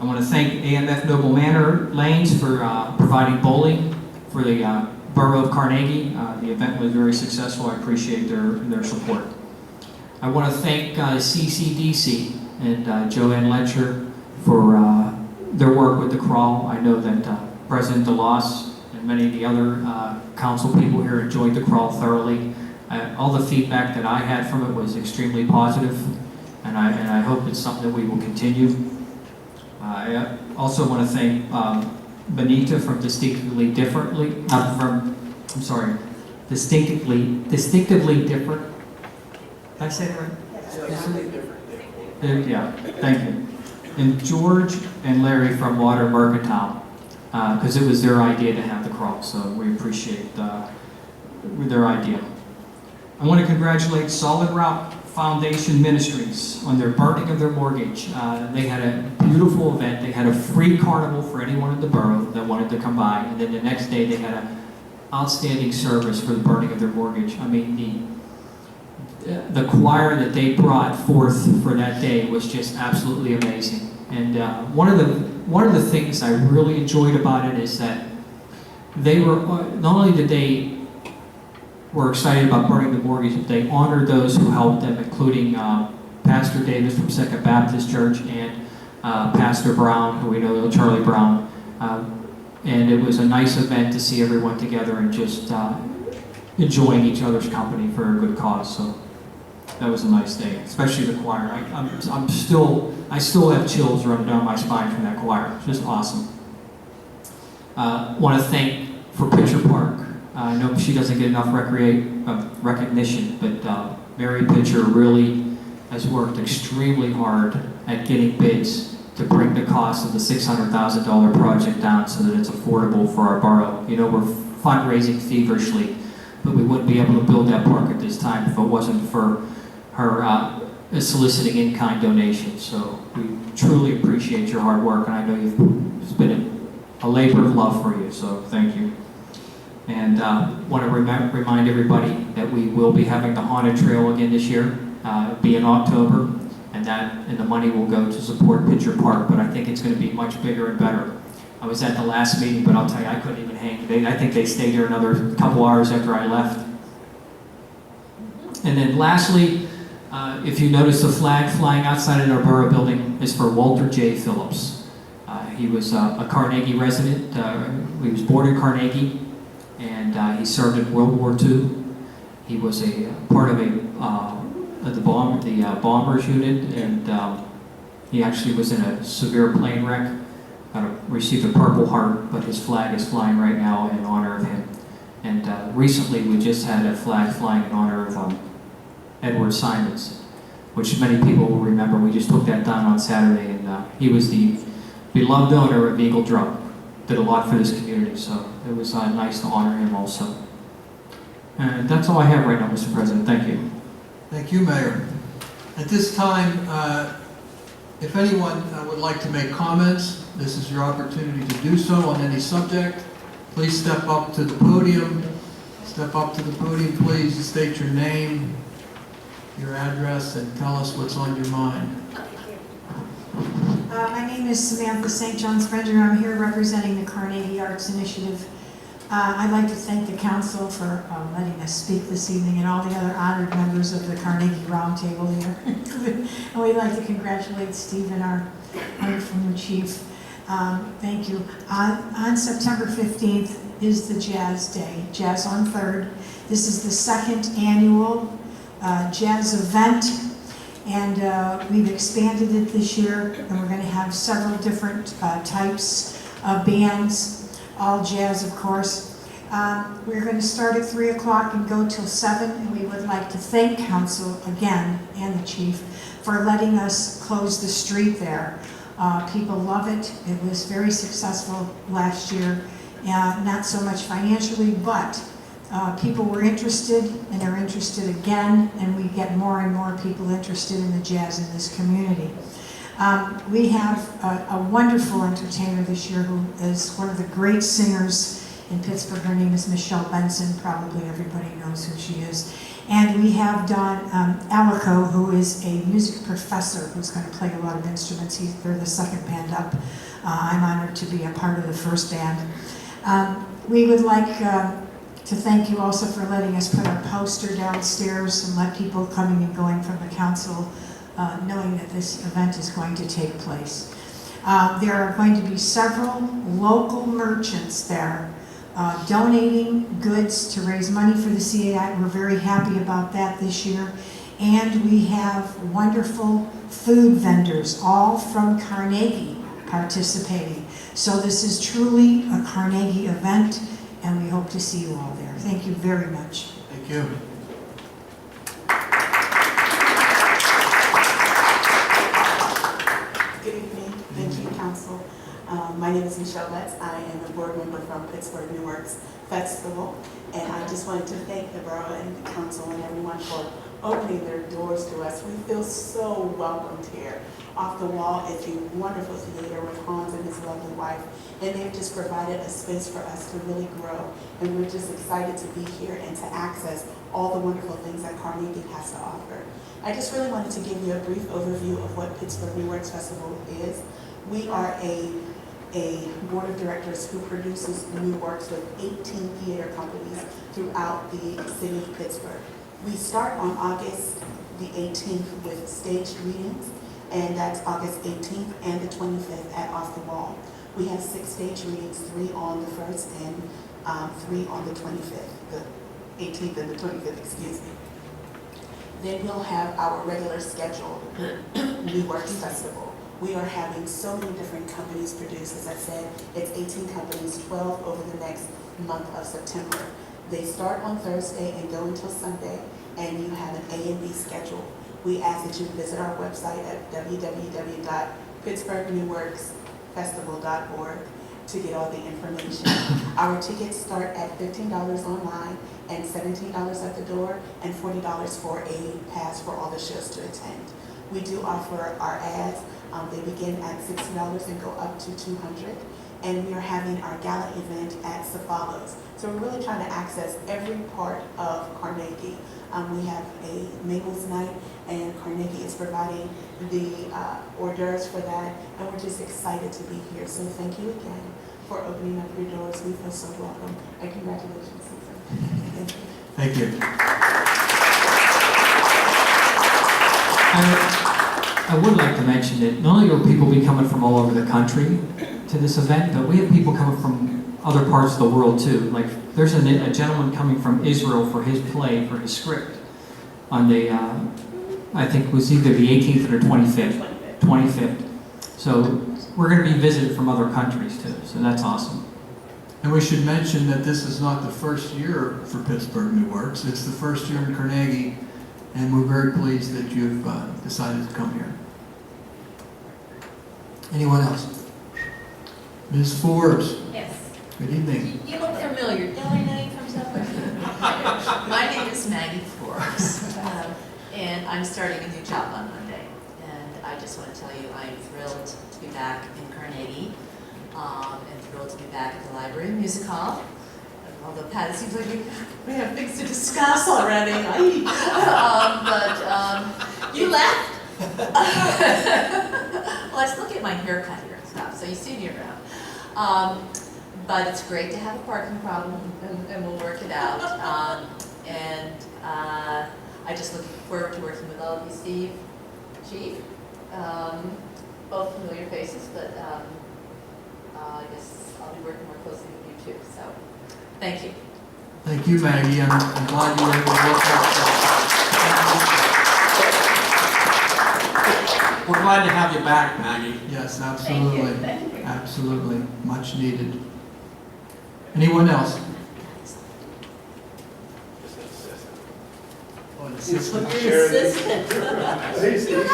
I want to thank AMF Noble Manor Lanes for providing bowling for the Borough of Carnegie. The event was very successful. I appreciate their support. I want to thank CCDC and Joanne Letcher for their work with the crawl. I know that President DeLoss and many of the other council people here enjoyed the crawl thoroughly. All the feedback that I had from it was extremely positive, and I hope it's something that we will continue. I also want to thank Benita from Distinctively Different. Did I say that right? Yeah, thank you. And George and Larry from Water Mercantile, because it was their idea to have the crawl, so we appreciate their idea. I want to congratulate Solid Rock Foundation Ministries on their burning of their mortgage. They had a beautiful event. They had a free carnival for anyone in the borough that wanted to come by, and then the next day they had an outstanding service for the burning of their mortgage. I mean, the choir that they brought forth for that day was just absolutely amazing. And one of the things I really enjoyed about it is that they were not only did they were excited about burning the mortgage, but they honored those who helped them, including Pastor Davis from Second Baptist Church and Pastor Brown, who we know, Charlie Brown. And it was a nice event to see everyone together and just enjoying each other's company for a good cause. So that was a nice day, especially the choir. I still have chills running down my spine from that choir. It's just awesome. Want to thank for Pitcher Park. I know she doesn't get enough recognition, but Mary Pitcher really has worked extremely hard at getting bids to bring the cost of the $600,000 project down so that it's affordable for our borough. You know, we're fundraising feverishly, but we wouldn't be able to build that park at this time if it wasn't for her soliciting in-kind donations. So we truly appreciate your hard work, and I know it's been a labor of love for you, so thank you. And want to remind everybody that we will be having the Haunted Trail again this year. It'll be in October, and the money will go to support Pitcher Park, but I think it's going to be much bigger and better. I was at the last meeting, but I'll tell you, I couldn't even hang. I think they stayed there another couple hours after I left. And then lastly, if you notice the flag flying outside of our borough building is for Walter J. Phillips. He was a Carnegie resident. He was born in Carnegie, and he served in World War II. He was a part of the bombers unit, and he actually was in a severe plane wreck. Received a Purple Heart, but his flag is flying right now in honor of him. And recently, we just had a flag flying in honor of Edward Simons, which many people will remember. We just took that down on Saturday, and he was the beloved owner of Eagle Drum. Did a lot for this community, so it was nice to honor him also. And that's all I have right now, Mr. President. Thank you. Thank you, Mayor. At this time, if anyone would like to make comments, this is your opportunity to do so on any subject. Please step up to the podium. Step up to the podium, please. State your name, your address, and tell us what's on your mind. My name is Samantha St. John Sprenger. I'm here representing the Carnegie Arts Initiative. I'd like to thank the council for letting us speak this evening and all the other honored members of the Carnegie Roundtable here. And we'd like to congratulate Stephen, our wonderful chief. Thank you. On September 15th is the Jazz Day, Jazz on 3rd. This is the second annual jazz event, and we've expanded it this year, and we're going to have several different types of bands. All jazz, of course. We're going to start at 3 o'clock and go till 7, and we would like to thank council again, and the chief, for letting us close the street there. People love it. It was very successful last year, not so much financially, but people were interested, and they're interested again, and we get more and more people interested in the jazz in this community. We have a wonderful entertainer this year who is one of the great singers in Pittsburgh. Her name is Michelle Benson. Probably everybody knows who she is. And we have Don Alico, who is a music professor who's going to play a lot of instruments. They're the second band up. I'm honored to be a part of the first band. We would like to thank you also for letting us put our poster downstairs and let people coming and going from the council knowing that this event is going to take place. There are going to be several local merchants there donating goods to raise money for the CAI. We're very happy about that this year. And we have wonderful food vendors, all from Carnegie, participating. So this is truly a Carnegie event, and we hope to see you all there. Thank you very much. Thank you. Good evening. Thank you, Council. My name is Michelle Betts. I am a board member from Pittsburgh New Works Festival, and I just wanted to thank the borough and the council and everyone for opening their doors to us. We feel so welcomed here. Off the Wall is a wonderful theater with Hans and his lovely wife, and they've just provided a space for us to really grow, and we're just excited to be here and to access all the wonderful things that Carnegie has to offer. I just really wanted to give you a brief overview of what Pittsburgh New Works Festival is. We are a board of directors who produces new works with 18 theater companies throughout the city of Pittsburgh. We start on August the 18th with staged readings, and that's August 18th and the 25th at Off the Wall. We have 6 stage readings, 3 on the 1st and 3 on the 25th, the 18th and the 25th, excuse me. Then we'll have our regular scheduled New Works Festival. We are having so many different companies produce. As I said, it's 18 companies, 12 over the next month of September. They start on Thursday and go until Sunday, and you have an A and B schedule. We ask that you visit our website at www.pittsburghnewworksfestival.org to get all the information. Our tickets start at $15 online and $17 at the door, and $40 for a pass for all the shows to attend. We do offer our ads. They begin at $60 and go up to $200. And we are having our gala event at Cefalos. So we're really trying to access every part of Carnegie. We have a Mabel's night, and Carnegie is providing the hors d'oeuvres for that, and we're just excited to be here. So thank you again for opening up your doors. We feel so welcome, and congratulations, Susan. Thank you. Thank you. I would like to mention that not only will people be coming from all over the country to this event, but we have people coming from other parts of the world too. Like there's a gentleman coming from Israel for his play, for his script, on the, I think it was either the 18th or the 25th. So we're going to be visited from other countries too, so that's awesome. And we should mention that this is not the first year for Pittsburgh New Works. It's the first year in Carnegie, and we're very pleased that you've decided to come here. Anyone else? Ms. Forbes. Yes. Good evening. You look familiar. Don't I know you from somewhere? My name is Maggie Forbes, and I'm starting a new job on Monday. And I just want to tell you I'm thrilled to be back in Carnegie, and thrilled to be back at the Library and Music Hall. Although, Pat, it seems like we have things to discuss already. You left. Well, I still get my hair cut here and stuff, so you see me around. But it's great to have a parking problem, and we'll work it out. I just look forward to working with all of you, Steve, Chief, both familiar faces, but I guess I'll be working more closely with you too. So, thank you. Thank you, Maggie. I'm glad you were able to work out. We're glad to have you back, Maggie. Yes, absolutely. Thank you. Absolutely. Much needed. Anyone else? Oh, an assistant. Your assistant. You're not an assistant.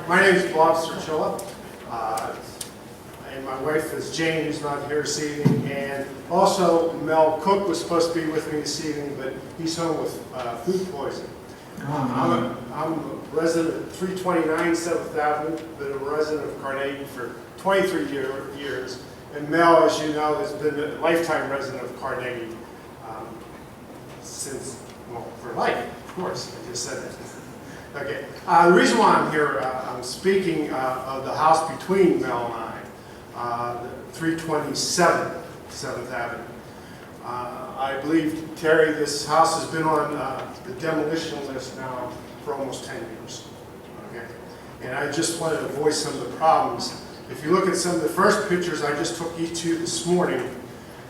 My name is Bob Serchilla, and my wife is Jane, who's not here this evening, and also Mel Cook was supposed to be with me this evening, but he's home with food poisoning. I'm a resident of 329 7th Avenue, been a resident of Carnegie for 23 years, and Mel, as you know, has been a lifetime resident of Carnegie since, well, for life, of course, I just said that. Okay, the reason why I'm here, I'm speaking of the house between Mel and I, 327 7th Avenue. I believe, Terry, this house has been on the demolition list now for almost 10 years. Okay, and I just wanted to voice some of the problems. If you look at some of the first pictures I just took you to this morning,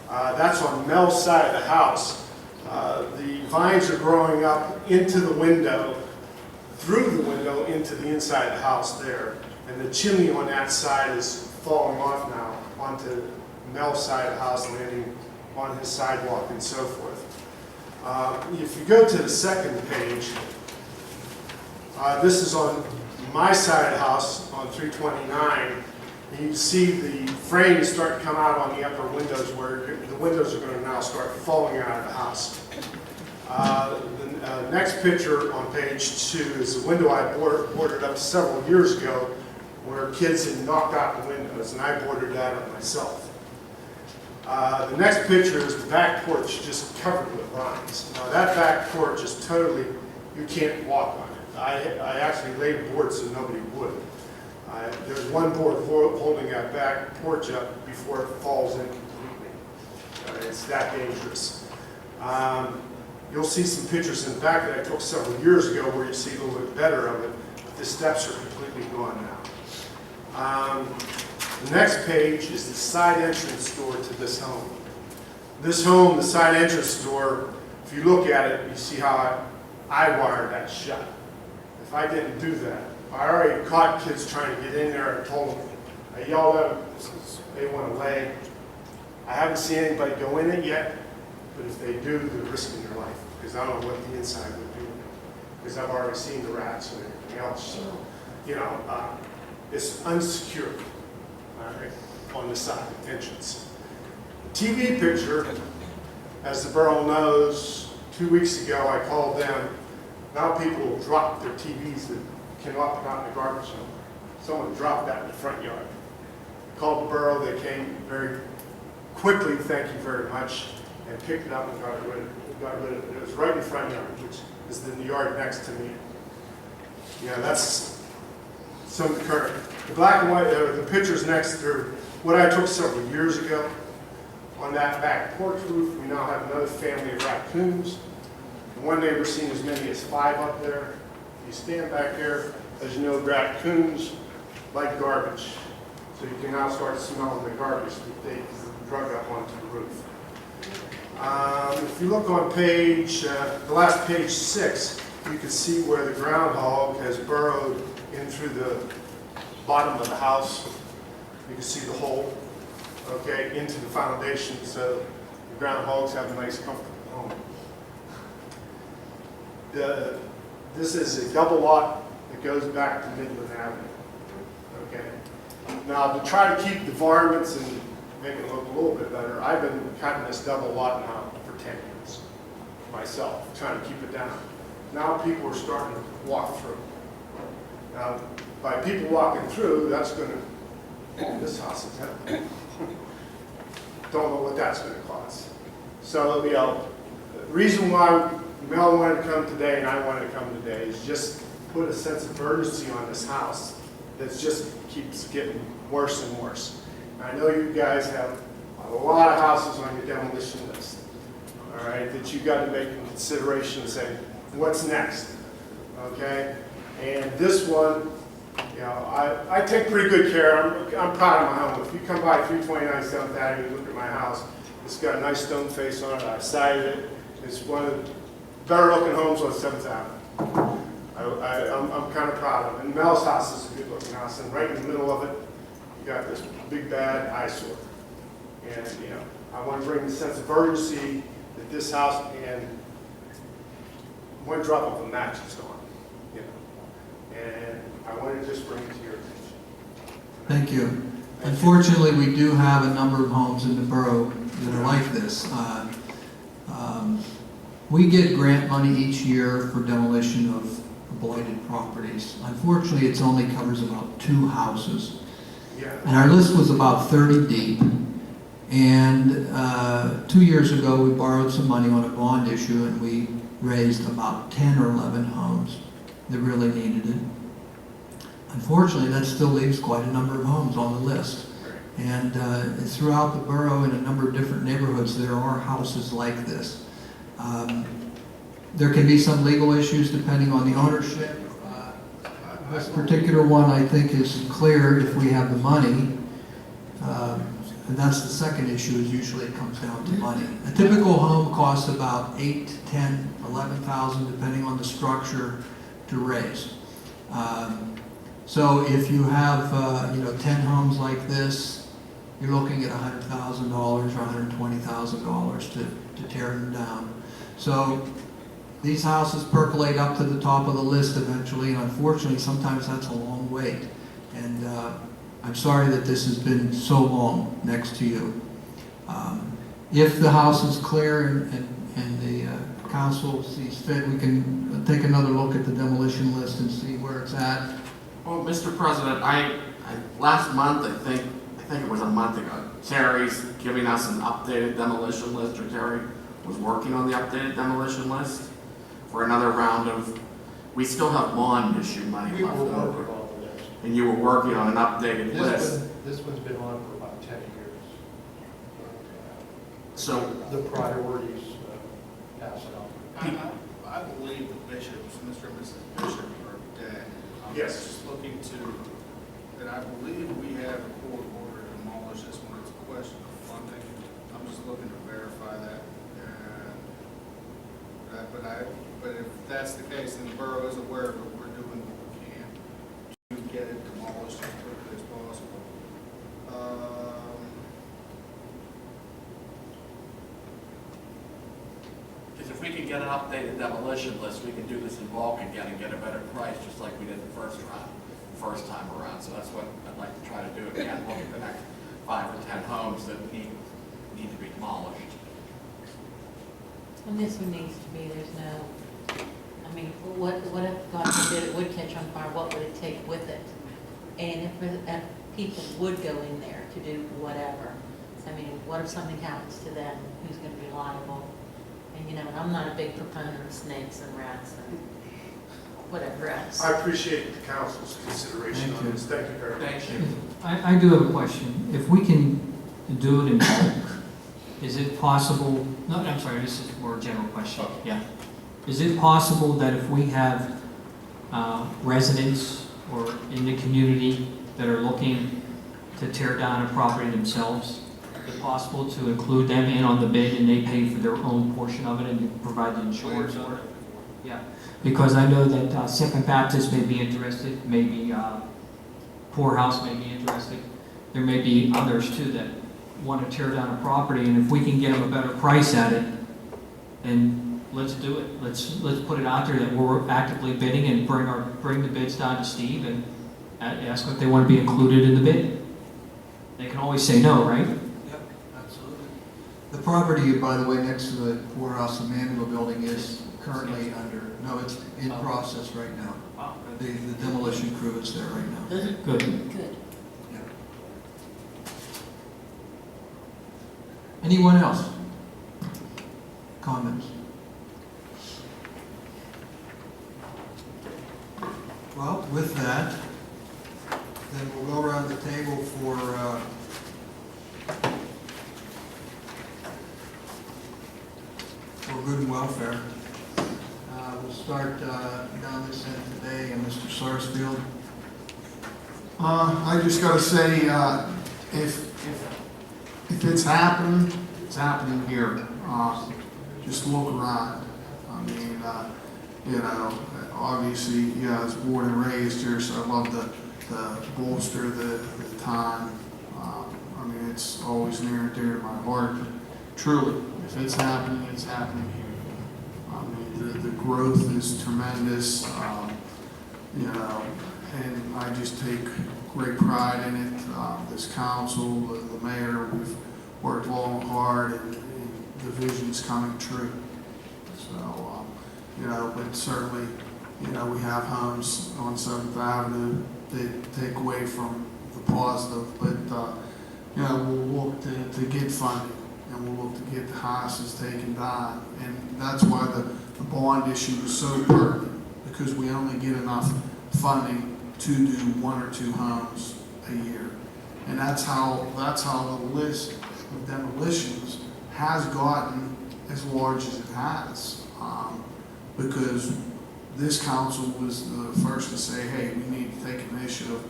that's on Mel's side of the house. The vines are growing up into the window, through the window into the inside of the house there. And the chimney on that side is falling off now onto Mel's side of the house, landing on his sidewalk and so forth. If you go to the second page, this is on my side of the house on 329. And you can see the frames start to come out on the upper windows where the windows are going to now start falling out of the house. The next picture on page 2 is a window I boarded up several years ago where kids had knocked out the windows, and I boarded that up myself. The next picture is the back porch just covered with vines. Now that back porch is totally, you can't walk on it. I actually laid boards so nobody would. There's one board holding that back porch up before it falls in completely. It's that dangerous. You'll see some pictures in the back that I took several years ago where you see a little bit better of it, but the steps are completely gone now. The next page is the side entrance door to this home. This home, the side entrance door, if you look at it, you see how I wired that shut. If I didn't do that, I already caught kids trying to get in there and told them, I yelled at them, they want to lay. I haven't seen anybody go in it yet, but if they do, they're risking their life, because I don't know what the inside would do, because I've already seen the rats and everything else. So, you know, it's unsecured, all right, on the side entrance. The TV picture, as the borough knows, 2 weeks ago I called them. Now people will drop their TVs that cannot put out in the garbage somewhere. Someone dropped that in the front yard. Called the borough, they came very quickly, thank you very much, and picked it up and got rid of it. It was right in the front yard, which is in the yard next to me. Yeah, that's some of the current. The black and white, the pictures next are what I took several years ago. On that back porch roof, we now have another family of raccoons. One neighbor's seen as many as 5 up there. If you stand back there, as you know, raccoons like garbage. So you can now start smelling the garbage that they drug up onto the roof. If you look on page, the last page 6, you can see where the groundhog has burrowed in through the bottom of the house. You can see the hole, okay, into the foundation, so the groundhogs have a nice, comfortable home. This is a double lot that goes back to Midland Avenue, okay? Now, to try to keep the varmints and make it look a little bit better, I've been cutting this double lot now for 10 years myself, trying to keep it down. Now people are starting to walk through. Now, by people walking through, that's going to, this house is empty. Don't know what that's going to cost. So, you know, the reason why Mel wanted to come today and I wanted to come today is just put a sense of urgency on this house that just keeps getting worse and worse. I know you guys have a lot of houses on your demolition list, all right, that you've got to make in consideration and say, what's next, okay? And this one, you know, I take pretty good care. I'm proud of my home. If you come by 329 7th Avenue and look at my house, it's got a nice stone face on it. I sided it. It's one of the better looking homes on 7th Avenue. I'm kind of proud of it. And Mel's house is a good looking house, and right in the middle of it, you got this big bad eyesore. And you know, I want to bring the sense of urgency that this house, and one drop of a match is gone. You know, and I wanted to just bring it to your attention. Thank you. Unfortunately, we do have a number of homes in the borough that are like this. We get grant money each year for demolition of blighted properties. Unfortunately, it only covers about 2 houses. Yeah. And our list was about 30 deep. And 2 years ago, we borrowed some money on a bond issue, and we raised about 10 or 11 homes that really needed it. Unfortunately, that still leaves quite a number of homes on the list. And throughout the borough, in a number of different neighborhoods, there are houses like this. There can be some legal issues depending on the ownership. This particular one, I think, is clear if we have the money. And that's the second issue, is usually it comes down to money. A typical home costs about $8,000, $10,000, $11,000, depending on the structure, to raise. So if you have 10 homes like this, you're looking at $100,000 or $120,000 to tear them down. So these houses percolate up to the top of the list eventually, and unfortunately sometimes that's a long wait. And I'm sorry that this has been so long next to you. If the house is clear and the council sees fit, we can take another look at the demolition list and see where it's at. Well, Mr. President, I last month, I think it was a month ago, Terry's giving us an updated demolition list, or Terry was working on the updated demolition list for another round of, we still have bond issue money left over. And you were working on an updated list. This one's been on for about 10 years. So the priorities pass it on. I believe the bishops, Mr. and Mrs. Bishop, are dead. Yes. Just looking to and I believe we have a court order to demolish this one. It's a question of funding. I'm just looking to verify that. But if that's the case, then the borough is aware of it. We're doing what we can to get it demolished as quickly as possible. Because if we can get an updated demolition list, we can do this in bulk again and get a better price, just like we did the first time around. So that's what I'd like to try to do again, look at the next 5 or 10 homes that need to be demolished. And this one needs to be, there's no, I mean, what if God forbid it would catch on fire, what would it take with it? And if people would go in there to do whatever, I mean, what if something happens to them, who's gonna be liable? And you know, and I'm not a big proponent of snakes and rats and whatever else. I appreciate the council's consideration on this. Thank you very much. Thank you. I do have a question. If we can do it in bulk, is it possible, no, I'm sorry, this is more a general question, yeah. Is it possible that if we have residents or in the community that are looking to tear down a property themselves, is it possible to include them in on the bid and they pay for their own portion of it and provide the insurance for it? Yeah, because I know that Second Baptist may be interested, maybe Poorhouse may be interested. There may be others too that want to tear down a property, and if we can get them a better price at it, then let's do it. Let's put it out there that we're actively bidding and bring the bids down to Steve and ask if they want to be included in the bid. They can always say no, right? Yep, absolutely. The property, by the way, next to the Poorhouse Emmanuel building is currently it's in process right now. Wow. The demolition crew is there right now. Good. Good. Anyone else? Comments? Well, with that, then we'll go around the table for good and welfare. We'll start down this end today, and Mr. Sarsfield. I just gotta say, if it's happening, it's happening here. Just look around. I mean, you know, obviously, yeah, I was born and raised here, so I love to bolster the time. I mean, it's always near and dear to my heart. But truly, if it's happening, it's happening here. I mean, the growth is tremendous. You know, and I just take great pride in it. This council, the mayor, we've worked long and hard, and the vision's coming true. So, you know, but certainly, you know, we have homes on 7th Avenue that take away from the positive, but, you know, we'll look to get funding, and we'll look to get the houses taken down. And that's why the bond issue is so pertinent, because we only get enough funding to do 1 or 2 homes a year. And that's how the list of demolitions has gotten as large as it has. Because this council was the first to say, hey, we need to take initiative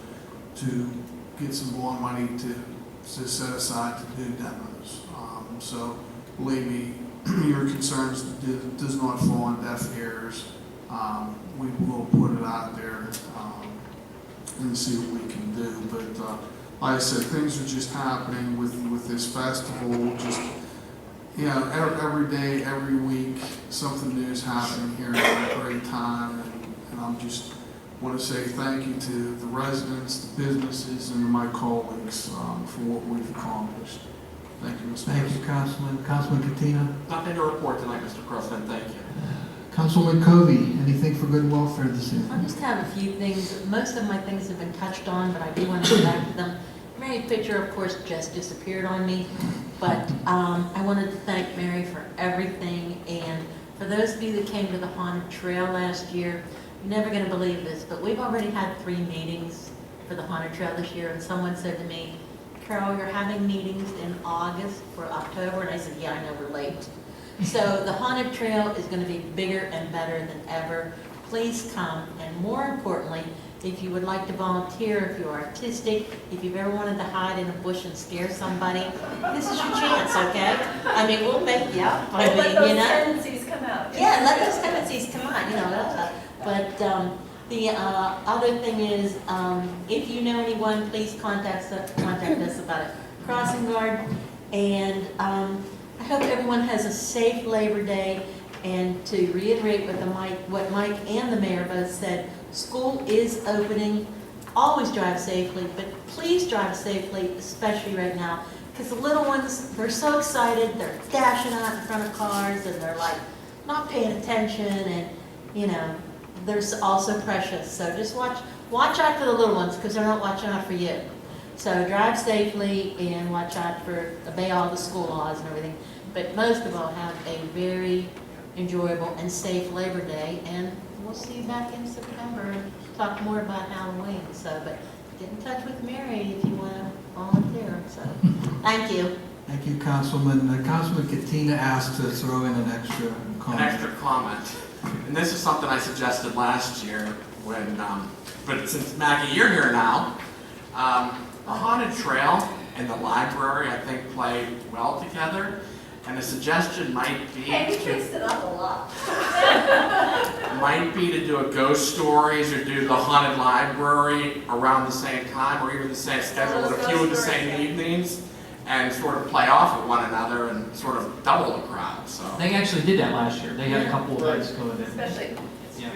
to get some more money to set aside to do demos. So believe me, your concerns does not fall on deaf ears. We will put it out there and see what we can do. But like I said, things are just happening with this festival. Just, you know, every day, every week, something new is happening here at a great time. And I'm just want to say thank you to the residents, the businesses, and my colleagues for what we've accomplished. Thank you, Mr. Thank you, Councilman. Councilman Katina? Nothing to report tonight, Mr. President. Thank you. Councilman Covey, anything for good and welfare this evening? I just have a few things. Most of my things have been touched on, but I do want to go back to them. Mary Pitcher, of course, just disappeared on me, but I wanted to thank Mary for everything. And for those of you that came to the Haunted Trail last year, you're never going to believe this, but we've already had 3 meetings for the Haunted Trail this year. And someone said to me, Carol, you're having meetings in August for October? And I said, yeah, I know, we're late. So the Haunted Trail is going to be bigger and better than ever. Please come, and more importantly, If you would like to volunteer, if you're artistic, if you've ever wanted to hide in a bush and scare somebody, this is your chance, okay? I mean, we'll make you up. I mean, Let those you know. tendencies come out. Yeah, let those tendencies come out, you know. But the other thing is, if you know anyone, please contact us about a crossing guard. And I hope everyone has a safe Labor Day. And to reiterate what Mike and the mayor both said, school is opening. Always drive safely, but please drive safely, especially right now. Because the little ones, they're so excited, they're dashing out in front of cars, and they're like not paying attention, and you know, they're also precious. So just watch out for the little ones, because they're not watching out for you. So drive safely and watch out obey all the school laws and everything. But most of all, have a very enjoyable and safe Labor Day, and we'll see you back in September and talk more about Halloween. So, but get in touch with Mary if you want to volunteer. So, thank you. Thank you, Councilman. Councilman Katina asked to throw in an extra comment. An extra comment. And this is something I suggested last year when, but since Maggie, you're here now, the haunted trail and the library, I think, play well together. And the suggestion might be Hey, we fixed it up a lot. might be to do a ghost stories or do the haunted library around the same time, or even the same schedule with a few of the same evenings, and sort of play off of one another and sort of double the crowd. So They actually did that last year. They had a couple of events going in. Especially, Yeah.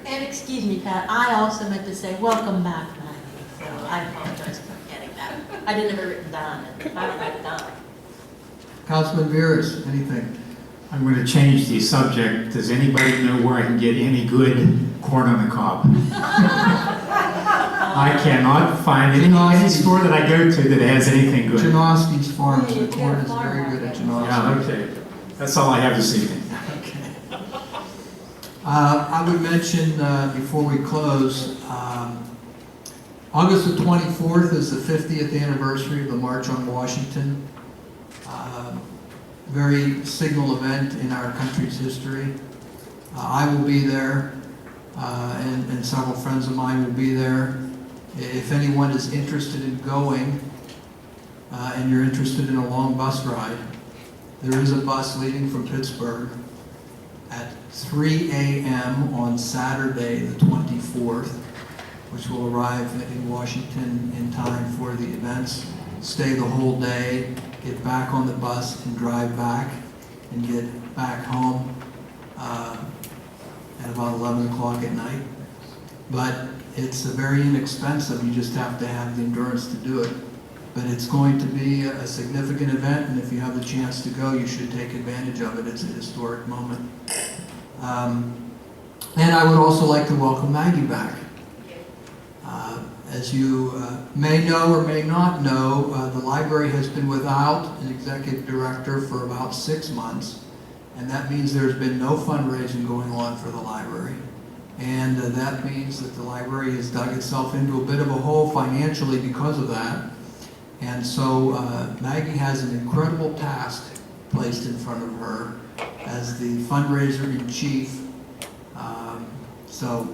And excuse me, Pat, I also meant to say welcome back, Maggie. So I apologize for forgetting that. I didn't have it written down, and I don't write it down. Councilman Veers, anything? I'm going to change the subject. Does anybody know where I can get any good corn on the cob? I cannot find any store that I go to that has anything good. Janoski's Farms, the corn is very good at Janoski. Yeah, okay. That's all I have this evening. I would mention before we close, August the 24th is the 50th anniversary of the March on Washington. Very signal event in our country's history. I will be there, and several friends of mine will be there. If anyone is interested in going, and you're interested in a long bus ride, there is a bus leaving from Pittsburgh at 3 a.m. on Saturday the 24th, which will arrive in Washington in time for the events. Stay the whole day, get back on the bus and drive back, and get back home at about 11 o'clock at night. But it's very inexpensive, you just have to have the endurance to do it. But it's going to be a significant event, and if you have the chance to go, you should take advantage of it. It's a historic moment. And I would also like to welcome Maggie back. As you may know or may not know, the library has been without an executive director for about 6 months, and that means there's been no fundraising going on for the library. And that means that the library has dug itself into a bit of a hole financially because of that. And so Maggie has an incredible task placed in front of her as the fundraiser in chief. So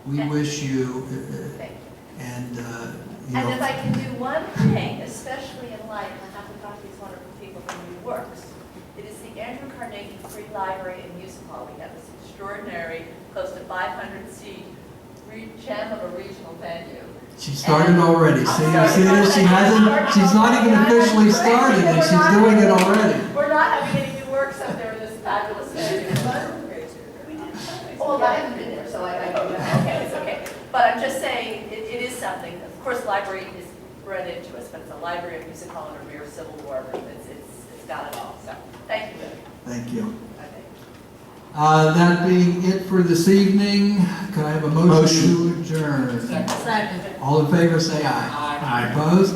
we wish you, and you know, And if I can do one thing, especially in life, I have to talk to these wonderful people from New Works. It is the Andrew Carnegie Free Library and Music Hall. We have this extraordinary, close to 500-seat gem of a regional venue. she started already. See this? She hasn't. She's not even officially started, and she's doing it already. We're not having any new works up there in this fabulous venue. Well, I haven't been there, so I don't know. Okay, it's okay. But I'm just saying, it is something. Of course, library is bred into us, but it's a library, a music hall, and a rear Civil War room. It's got it all. So, thank you, Billy. Thank you. Okay. That being it for this evening, can I have a motion to adjourn? Second. All in favor, say aye. Aye. Opposed?